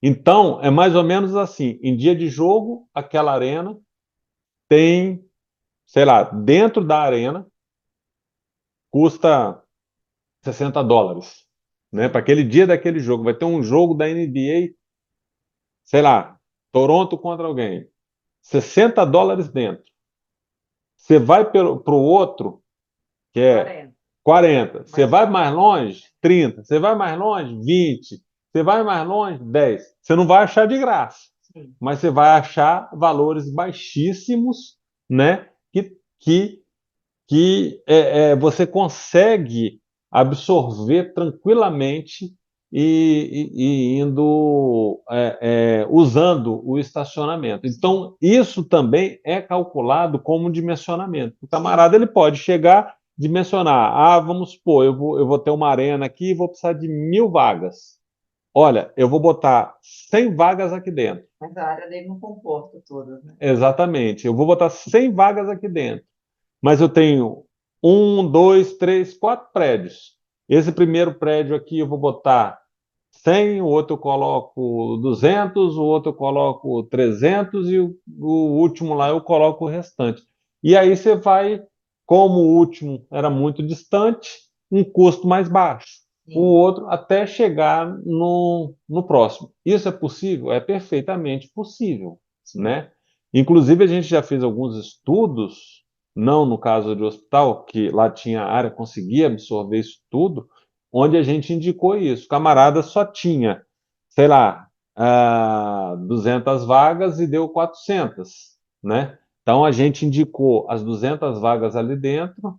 Então, é mais ou menos assim, em dia de jogo, aquela arena tem, sei lá, dentro da arena custa US$ 60, né? Para Sim. aquele dia daquele jogo, vai ter um jogo da NBA, sei lá, Toronto contra alguém, US$ 60 dentro. Você vai para o outro, que é 40, 40. Você mais vai 40. mais longe, 30. Você vai mais longe, 20. Você vai mais longe, 10. Você não vai achar de graça, Sim. mas você vai achar valores baixíssimos, né? Que, você consegue absorver tranquilamente e indo usando o estacionamento. Então, isso também é calculado como dimensionamento. O Sim. camarada ele pode chegar, dimensionar. Ah, vamos supor, eu vou ter uma arena aqui e vou precisar de 1.000 vagas. Olha, eu vou botar 100 vagas aqui dentro. Mas a área dele não comporta todas, né? Exatamente. Eu vou botar 100 vagas aqui dentro. Mas eu tenho um, dois, três, quatro prédios. Esse primeiro prédio aqui eu vou botar 100, o outro eu coloco 200, o outro eu coloco 300 e o último lá eu coloco o restante. E aí você vai, como o último era muito distante, um custo mais baixo. O Sim. outro até chegar no próximo. Isso é possível? É perfeitamente possível, Sim. né? Inclusive, a gente já fez alguns estudos, não no caso de hospital, que lá tinha área, conseguia absorver isso tudo, onde a gente indicou isso. O camarada só tinha, sei lá, 200 vagas e deu 400, né? Então, a gente indicou as 200 vagas ali dentro,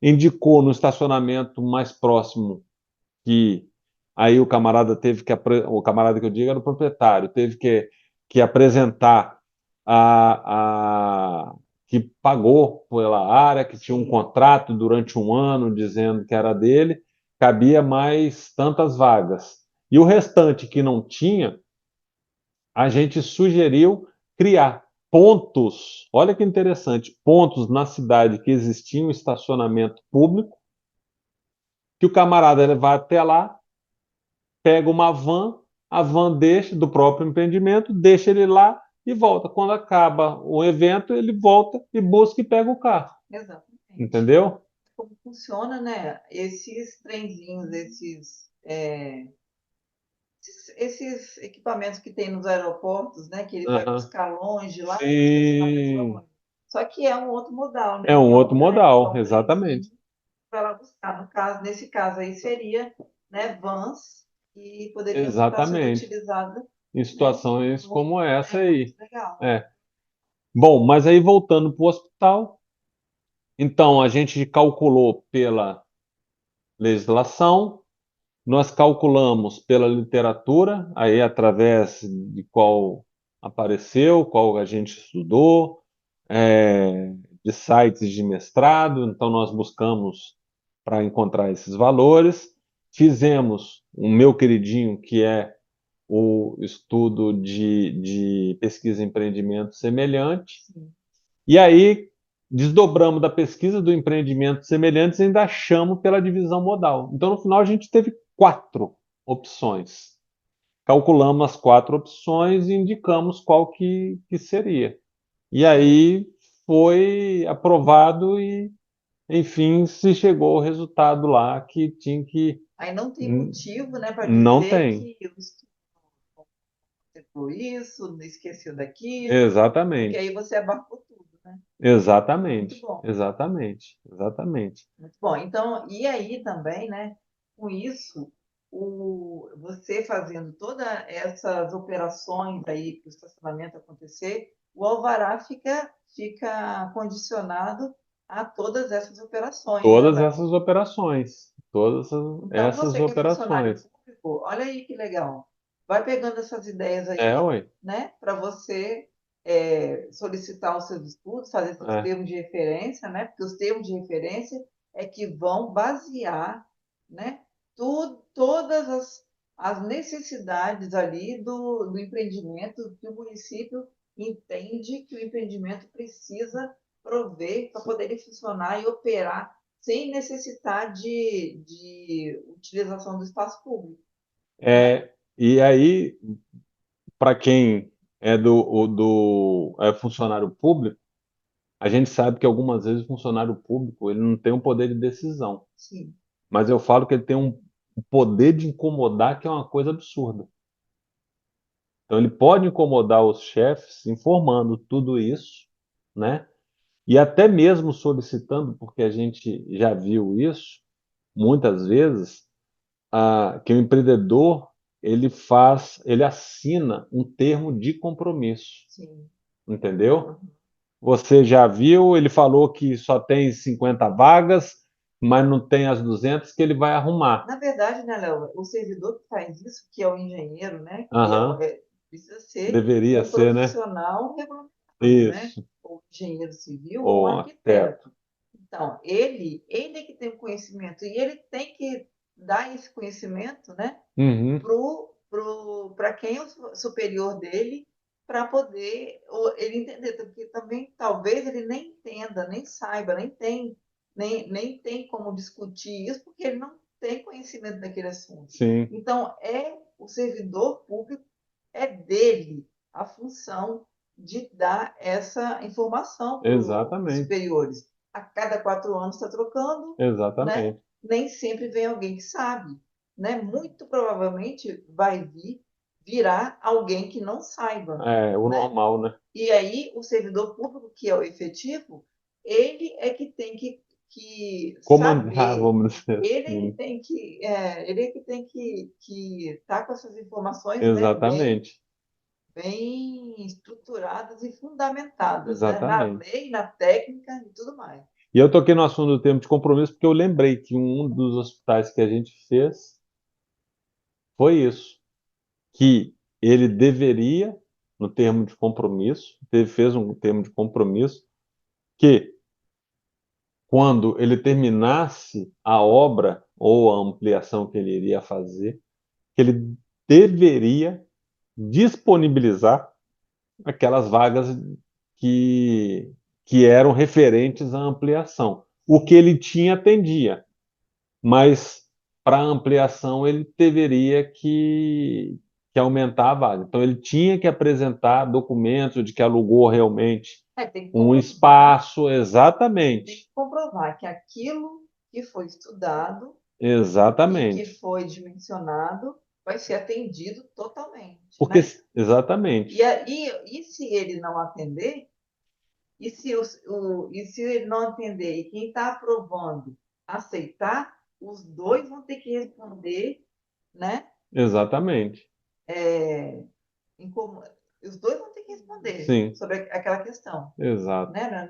indicou no estacionamento mais próximo que aí o camarada teve que, o camarada que eu digo era o proprietário, teve que apresentar que pagou pela área, que tinha um Sim. contrato durante um ano dizendo que era dele, cabia mais tantas vagas. E o restante que não tinha, a gente sugeriu criar pontos, olha que interessante, pontos na cidade que existia um estacionamento público, que o camarada ele vai até lá, pega uma van, a van deixa do próprio empreendimento, deixa ele lá e volta. Quando acaba o evento, ele volta e busca e pega o carro. Exatamente. Entendeu? Como funciona, né? Esses trenzinhos, esses equipamentos que tem nos aeroportos, né? Que ele vai Aham. buscar longe, lá no estacionamento Sim. longe. Só que é um outro modal, É né? um Que é outro é modal, um exatamente. trenzinho para lá buscar. No caso, nesse caso aí seria, né, vans e poderiam estar sendo Exatamente. utilizadas, Em né? situações como essa É muito aí. legal. É. Bom, mas aí voltando para o hospital, então a gente calculou pela legislação, nós calculamos pela literatura, aí através de qual apareceu, qual a gente estudou, de sites de mestrado, então nós buscamos para encontrar esses valores. Fizemos o meu queridinho, que é o estudo de pesquisa e empreendimento semelhante, Sim. e aí desdobramos da pesquisa do empreendimento semelhantes e ainda achamos pela divisão modal. Então, no final, a gente teve 4 opções. Calculamos as 4 opções e indicamos qual que seria. E aí foi aprovado e, enfim, se chegou ao resultado lá que tinha que. Aí não tem motivo, né, para Não dizer tem. que o estudo acertou isso, esqueceu daquilo, porque Exatamente. aí você abarcou tudo, né? Muito Exatamente. bom, Exatamente. Exatamente. muito bom. Então, e aí também, né, com isso. você fazendo todas essas operações aí para o estacionamento acontecer, o alvará fica condicionado a todas essas operações, né, Todas Léo? essas operações. Todas Então, essas você que é funcionário operações. público, olha aí que legal. Vai pegando essas ideias É, aí, ué. né, para você solicitar os seus estudos, fazer seus É. termos de referência, né, porque os termos de referência é que vão basear, né, todas as necessidades ali do empreendimento que o município entende que o empreendimento precisa prover para poder ele funcionar e operar sem necessitar de utilização do espaço público, né? E aí, para quem é funcionário público, a gente sabe que algumas vezes o funcionário público ele não tem um poder de decisão, Sim, mas eu falo que ele tem um poder de incomodar que é uma coisa absurda. Então ele pode incomodar os chefes informando tudo isso, né? E até mesmo solicitando, porque a gente já viu isso muitas vezes, que o empreendedor ele assina um termo de compromisso, sim. entendeu? Uhum. Você já viu, ele falou que só tem 50 vagas, mas não tem as 200 que ele vai arrumar. Na verdade, né, Léo, o servidor que faz isso, que é o engenheiro, né, Aham, precisa ser deveria um ser, né? profissional regulamentado, né? Isso, Ou engenheiro civil ou um o arquiteto. arquiteto. Então, ele é que tem o conhecimento e ele tem que dar esse conhecimento, né, Uhum, para quem é o superior dele, para poder ele entender, porque também talvez ele nem entenda, nem saiba, nem tem como discutir isso, porque ele não tem conhecimento daquele assunto. sim, Então, o servidor público, é dele a função de dar essa informação para os exatamente, superiores. A cada 4 anos está trocando, né? exatamente. Nem sempre vem alguém que sabe, né? Muito provavelmente virar alguém que não saiba, É o né? normal, né? E aí o servidor público, que é o efetivo, ele é que tem que Comandar, saber, vamos dizer assim. ele é que tem que estar com essas informações, né, Exatamente, bem estruturadas e fundamentadas, né, na exatamente. lei, na técnica e tudo mais. E eu toquei no assunto do termo de compromisso porque eu lembrei que um dos hospitais que a gente fez foi isso, que ele deveria, no termo de compromisso, ele fez um termo de compromisso que quando ele terminasse a obra ou a ampliação que ele iria fazer, que ele deveria disponibilizar aquelas vagas que, que eram referentes à ampliação. O que ele tinha atendia, mas para ampliação ele teria que aumentar a vaga. Então ele tinha que apresentar documentos de que alugou realmente Tem que um comprovar, espaço, tem que exatamente, comprovar que aquilo que foi estudado e que exatamente, foi dimensionado vai ser atendido totalmente, porque né? E, exatamente, e se ele não atender, e se ele não atender e quem está aprovando aceitar, os dois vão ter que responder, né? exatamente, É, em como- os dois vão ter que responder sim, sobre aquela questão, exato, né?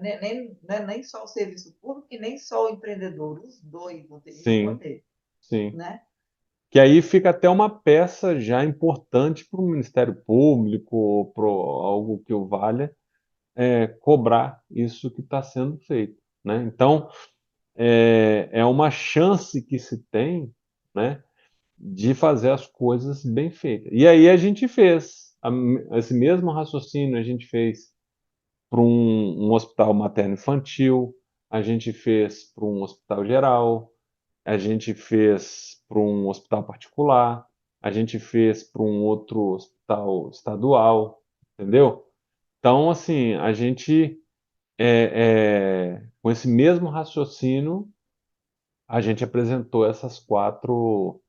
Não é nem só o serviço público e nem só o empreendedor, os dois vão ter que sim, responder, sim. né? Que aí fica até uma peça já importante para o Ministério Público, para algo que o valha, cobrar isso que está sendo feito, né? Então, é uma chance que se tem, né, de fazer as coisas bem feitas. E aí a gente fez esse mesmo raciocínio, a gente fez para um hospital materno-infantil, a gente fez para um hospital geral, a gente fez para um hospital particular, a gente fez para um outro hospital estadual, entendeu? Então, assim, a gente, com esse mesmo raciocínio, a gente apresentou essas quatro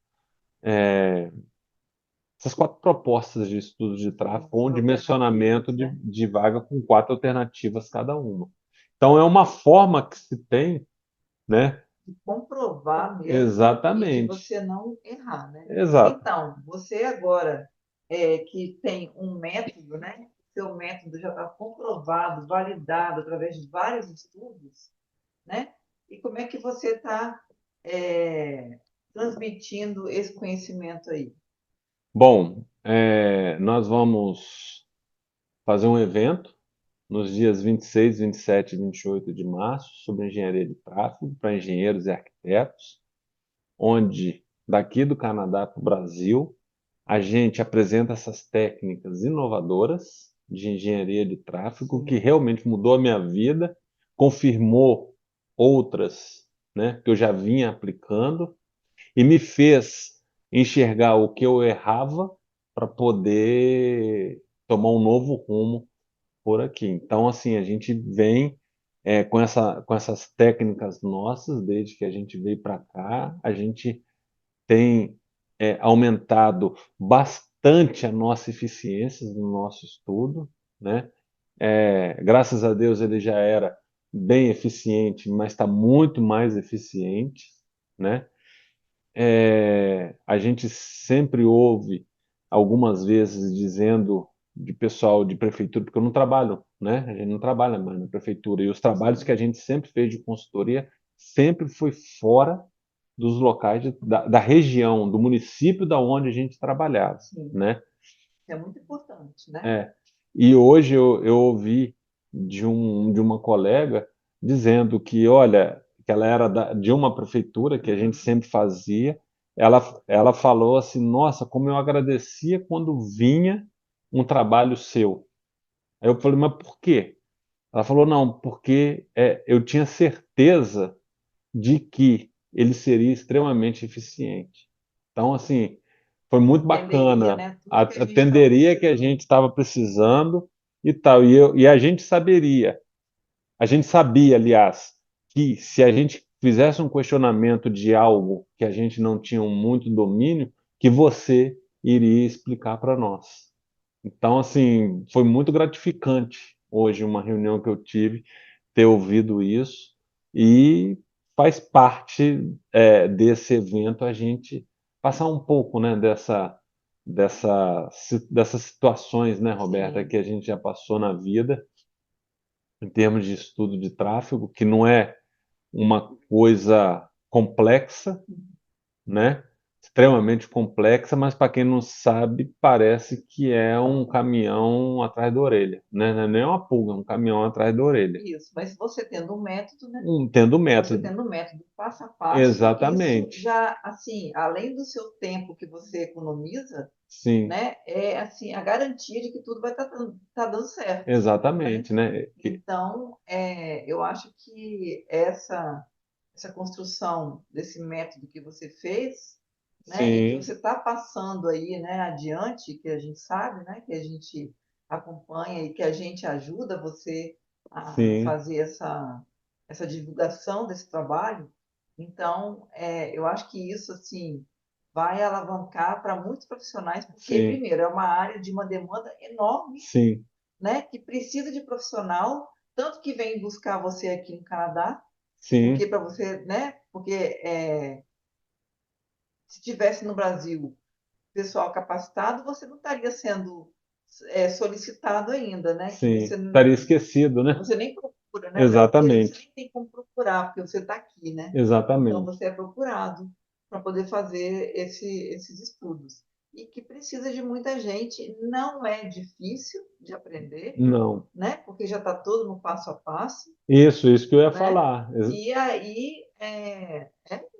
propostas de estudo de tráfego com Essas um dimensionamento alternativas, né? de vaga com quatro alternativas cada uma. Então, é uma forma que se tem, né, de comprovar mesmo e de Exatamente. você não errar, né? Exato. Então, você agora que tem um método, né? Seu método já está comprovado, validado através de vários estudos, né? E como é que você está transmitindo esse conhecimento aí? Bom, nós vamos fazer um evento nos dias 26, 27 e 28 de março sobre engenharia de tráfego para engenheiros e arquitetos, onde daqui do Canadá para o Brasil a gente apresenta essas técnicas inovadoras de engenharia de tráfego que Sim, realmente mudou a minha vida, confirmou outras, né, que eu já vinha aplicando e me fez enxergar o que eu errava para poder tomar um novo rumo por aqui. Então, assim, a gente vem com essas técnicas nossas, desde que a gente veio para cá, a gente tem aumentado bastante a nossa eficiência no nosso estudo, né? Graças a Deus ele já era bem eficiente, mas está muito mais eficiente, né? A gente sempre ouve algumas vezes dizendo de pessoal de prefeitura, porque eu não trabalho, né? A gente não trabalha mais na prefeitura, e os trabalhos que a sim, gente sempre fez de consultoria sempre foi fora dos locais da região, do município da onde a gente trabalhava, sim. né? É muito importante, né? É. E hoje eu ouvi de uma colega dizendo que, olha, que ela era de uma prefeitura que a gente Uhum. sempre fazia. Ela falou assim: Nossa, como eu agradecia quando vinha um trabalho seu. Aí eu falei: Mas por quê? Ela falou: Não, porque eu tinha certeza de que ele seria extremamente eficiente. Então, assim, foi muito Atenderia, bacana. né? Tudo que a gente estava Atenderia que a precisando. gente estava precisando e tal. E a gente saberia, a gente sabia, aliás, que se a gente fizesse um questionamento de algo que a gente não tinha muito domínio, que você iria explicar para nós. Então, assim, foi muito gratificante hoje uma reunião que eu tive, ter ouvido isso, e faz parte desse evento a gente passar um pouco, né, dessas situações, né, Roberta, Sim, que a gente já passou na vida, em termos de estudo de tráfego, que não é uma coisa complexa, né? Extremamente complexa, mas para quem não sabe, parece que é um caminhão atrás da orelha, né? Não é nem uma pulga, é um caminhão atrás da orelha. isso. Mas você tendo um método, né? Tendo Você método. tendo um método passo a passo, isso Exatamente. já, assim, além do seu tempo que você economiza, Sim, né? É assim a garantia de que tudo vai estar tá dando certo, né? exatamente, né? Então, eu acho que essa construção desse método que você fez, né, e que Sim, você está passando aí, né, adiante, que a gente sabe, né, que a gente acompanha e que a gente ajuda você a sim, fazer essa divulgação desse trabalho. Então, eu acho que isso, assim, vai alavancar para muitos profissionais, porque, sim, primeiro, é uma área de uma demanda enorme, sim, né, que precisa de profissional, tanto que vem buscar você aqui no Canadá, porque sim, para você, né, porque se tivesse no Brasil pessoal capacitado, você não estaria sendo solicitado ainda, né, que sim. Estaria esquecido, né? você nem procura, né, porque você Exatamente, nem tem como procurar, porque você está aqui, né, então exatamente. você é procurado para poder fazer esses estudos. E que precisa de muita gente, não é difícil de aprender, Não. né? Porque já está todo no passo a passo, Isso que eu ia né? falar. E aí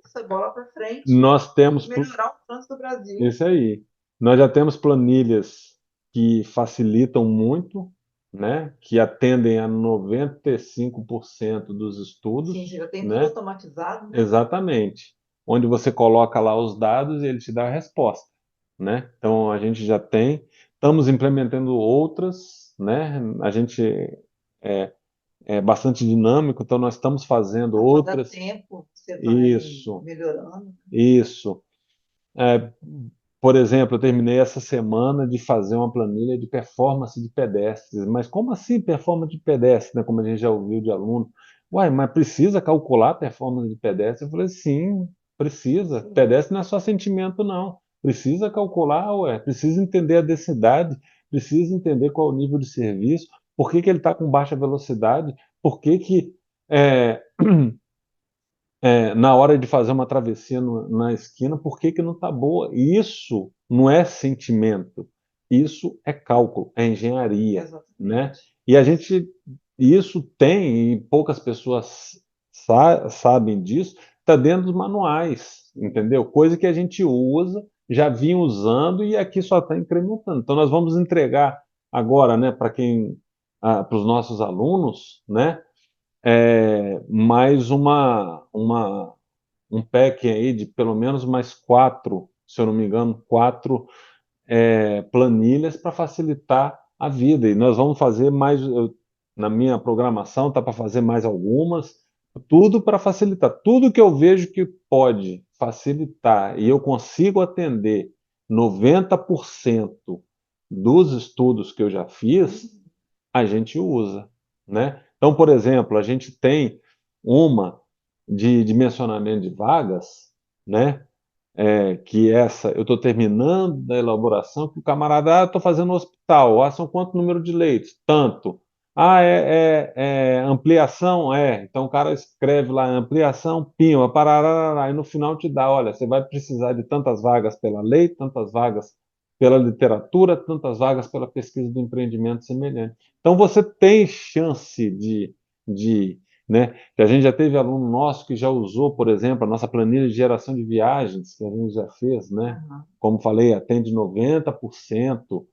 essa bola para frente Nós e temos melhorar o trânsito do Brasil. isso aí. Nós já temos planilhas que facilitam muito, né? Que atendem a 95% dos Sim, estudos, já tem tudo né? automatizado, né? Exatamente. Onde você coloca lá os dados e ele te dá a resposta, né? Então a gente já tem, estamos implementando outras, né? A gente é, é bastante dinâmico, então nós estamos fazendo A cada outras. tempo você vai Isso, melhorando. isso. É, por exemplo, eu terminei essa semana de fazer uma planilha de performance de pedestres. Mas como assim performance de pedestre, né? Como a gente já ouviu de aluno. Uai, mas precisa calcular a performance de pedestre? Eu falei, sim, precisa. Sim. Pedestre não é só sentimento, não. Precisa calcular, ué, precisa entender a densidade, precisa entender qual é o nível de serviço, por que que ele está com baixa velocidade, por que que é, na hora de fazer uma travessia na esquina, por que que não está boa? E isso não é sentimento, isso é cálculo, é engenharia, né? Exatamente. E a gente, isso tem, e poucas pessoas sabem disso, está dentro dos manuais, entendeu? Coisa que a gente usa, já vinha usando e aqui só está incrementando. Então nós vamos entregar agora, né, para os nossos alunos, né? Mais um pack aí de pelo menos mais quatro, se eu não me engano, quatro planilhas para facilitar a vida. E nós vamos fazer mais, na minha programação, tá para fazer mais algumas, tudo para facilitar. Tudo que eu vejo que pode facilitar e eu consigo atender 90% dos estudos que eu já fiz, a gente usa, né? Então, por exemplo, a gente tem uma de dimensionamento de vagas, né? Que essa, eu estou terminando a elaboração, que o camarada, estou fazendo no hospital, são quanto número de leitos? Tanto. Ampliação? Então o cara escreve lá, ampliação, pima, parará, e no final te dá, olha, você vai precisar de tantas vagas pela lei, tantas vagas pela literatura, tantas vagas pela pesquisa do empreendimento semelhante. Então você tem chance de né? Que a gente já teve aluno nosso que já usou, por exemplo, a nossa planilha de geração de viagens, que a gente já fez, né? Aham. Como falei, atende 90%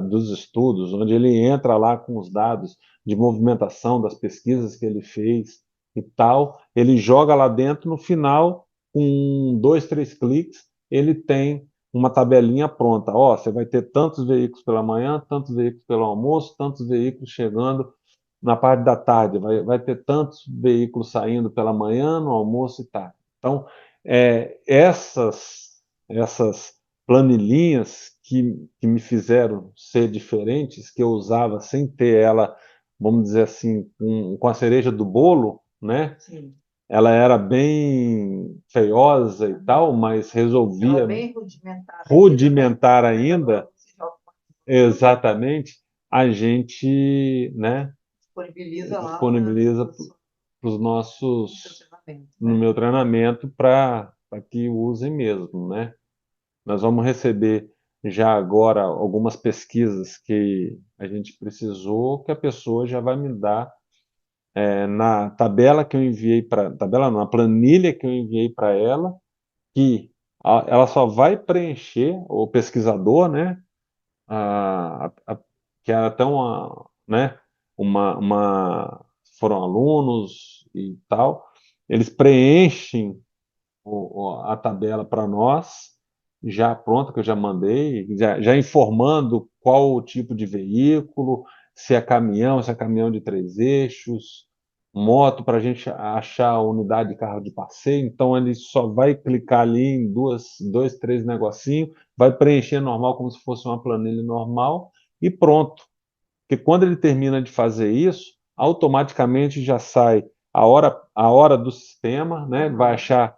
dos estudos, onde ele entra lá com os dados de movimentação das pesquisas que ele fez e tal, ele joga lá dentro, no final, com dois, três cliques, ele tem uma tabelinha pronta. Ó, você vai ter tantos veículos pela manhã, tantos veículos pelo almoço, tantos veículos chegando na parte da tarde, vai ter tantos veículos saindo pela manhã, no almoço e tarde. Então, essas planilhinhas que me fizeram ser diferentes, que eu usava sem ter ela, vamos dizer assim, com a cereja do bolo, né? Sim. Ela era bem feiosa e tal, mas Ela é resolvia bem rudimentar ainda, né? rudimentar Mas agora ainda, você joga uma tudo, exatamente, a gente, né, disponibiliza lá disponibiliza para o seu para os nossos, treinamento, no né? meu treinamento, para que usem mesmo, né? Nós vamos receber já agora algumas pesquisas que a gente precisou, que a pessoa já vai me dar na tabela que eu enviei para, tabela não, na planilha que eu enviei para ela, que ela só vai preencher, o pesquisador, né? Que era até né, foram alunos e tal, eles preenchem a tabela para nós, já pronta, que eu já mandei, já informando qual o tipo de veículo, se é caminhão de três eixos, moto, para a gente achar a unidade de carro de passeio. Então ele só vai clicar ali em dois, três negocinhos, vai preencher normal, como se fosse uma planilha normal, e pronto. Porque quando ele termina de fazer isso, automaticamente já sai a hora do sistema, né? Vai Aham. achar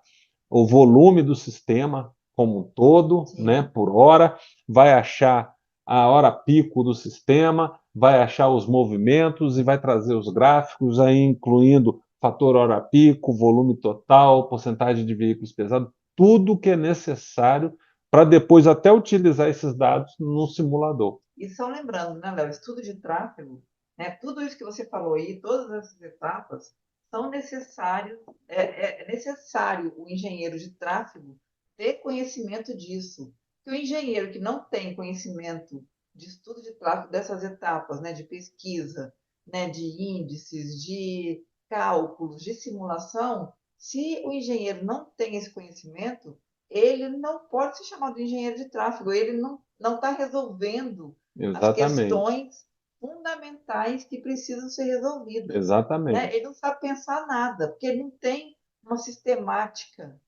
o volume do sistema como um todo, né, Sim. por hora, vai achar a hora pico do sistema, vai achar os movimentos e vai trazer os gráficos, aí incluindo fator hora pico, volume total, porcentagem de veículos pesados, tudo que é necessário para depois até utilizar esses dados no simulador. E só lembrando, né, Léo, estudo de tráfego, né, tudo isso que você falou aí, todas essas etapas, são necessários, é necessário o engenheiro de tráfego ter conhecimento disso. Que o engenheiro que não tem conhecimento de estudo de tráfego dessas etapas, né, de pesquisa, né, de índices, de cálculos, de simulação, se o engenheiro não tem esse conhecimento, ele não pode ser chamado de engenheiro de tráfego, ele não está resolvendo as Exatamente, questões fundamentais que precisam ser resolvidas. Né? exatamente, Ele não sabe pensar nada, porque ele não tem uma sistemática.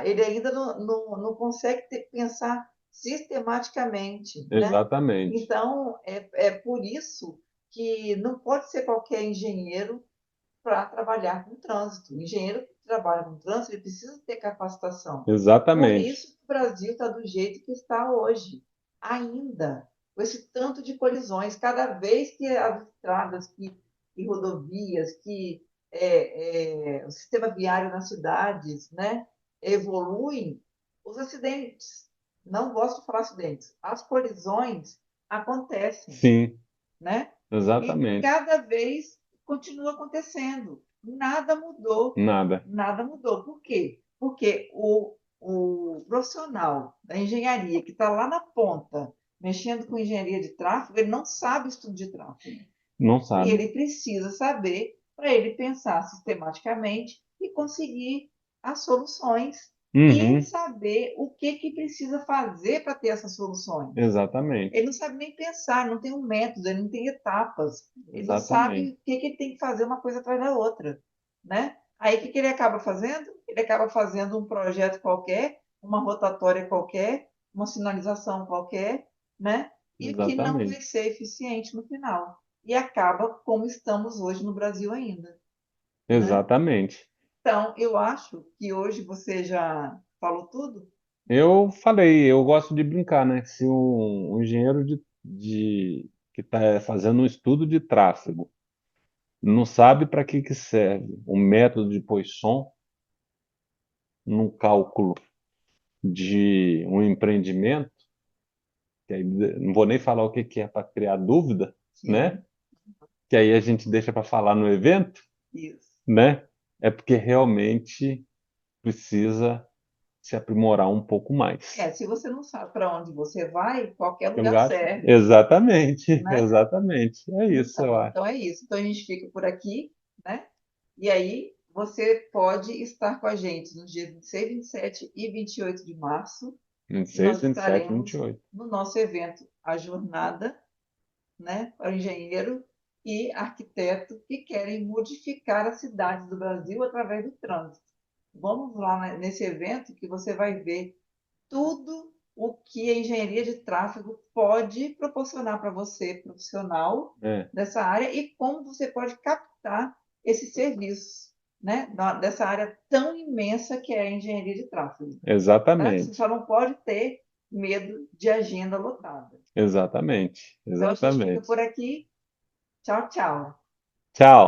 Ele ainda não consegue pensar sistematicamente. Né? exatamente, Então, é por isso que não pode ser qualquer engenheiro para trabalhar com trânsito. O engenheiro que trabalha com trânsito, ele precisa ter capacitação. Por Exatamente. isso que o Brasil está do jeito que está hoje, ainda, com esse tanto de colisões. Cada vez que as estradas, que rodovias, que o sistema viário nas cidades, né, evoluem, os acidentes, não gosto de falar acidentes, as colisões acontecem, Sim, né? E exatamente. cada vez continua acontecendo. Nada mudou. Nada. Nada mudou. Por quê? Porque o profissional da engenharia que está lá na ponta, mexendo com engenharia de tráfego, ele não sabe estudo de tráfego. Não E sabe. ele precisa saber para ele pensar sistematicamente e conseguir as soluções e Uhum, saber o que, que precisa fazer para ter essas soluções. Ele exatamente. não sabe nem pensar, não tem um método, ele não tem etapas, ele não sabe Exatamente. o que, que ele tem que fazer uma coisa atrás da outra, né? Aí o que, que ele acaba fazendo? Ele acaba fazendo um projeto qualquer, uma rotatória qualquer, uma sinalização qualquer, né? E que não vai Exatamente. ser eficiente no final. E acaba como estamos hoje no Brasil ainda, né? Exatamente. Então, eu acho que hoje você já falou tudo. Eu falei, eu gosto de brincar, né? Se um engenheiro que está fazendo um estudo de tráfego não sabe para que que serve o método de Poisson num cálculo de um empreendimento, que aí não vou nem falar o que que é para criar dúvida, né? Sim, Que aí a gente deixa para falar no evento, isso. né? É porque realmente precisa se aprimorar um pouco mais. Se você não sabe para onde você vai, qualquer Que lugar lugar? serve, Exatamente, né? exatamente. É isso, eu acho. Então é isso. Então a gente fica por aqui, né? E aí você pode estar com a gente nos dias 26, 27 e 28 de março, que 26, nós 27, vinte e estaremos oito. no nosso evento A Jornada, né, para o engenheiro e arquiteto que querem modificar as cidades do Brasil através do trânsito. Vamos lá nesse evento que você vai ver tudo o que a engenharia de tráfego pode proporcionar para você, profissional É, dessa área, e como você pode captar esses serviços, né, dessa área tão imensa que é a engenharia de tráfego. Tá? Você exatamente, só não pode ter medo de agenda lotada. exatamente, Então a gente fica exatamente. por aqui. Tchau, tchau. Tchau.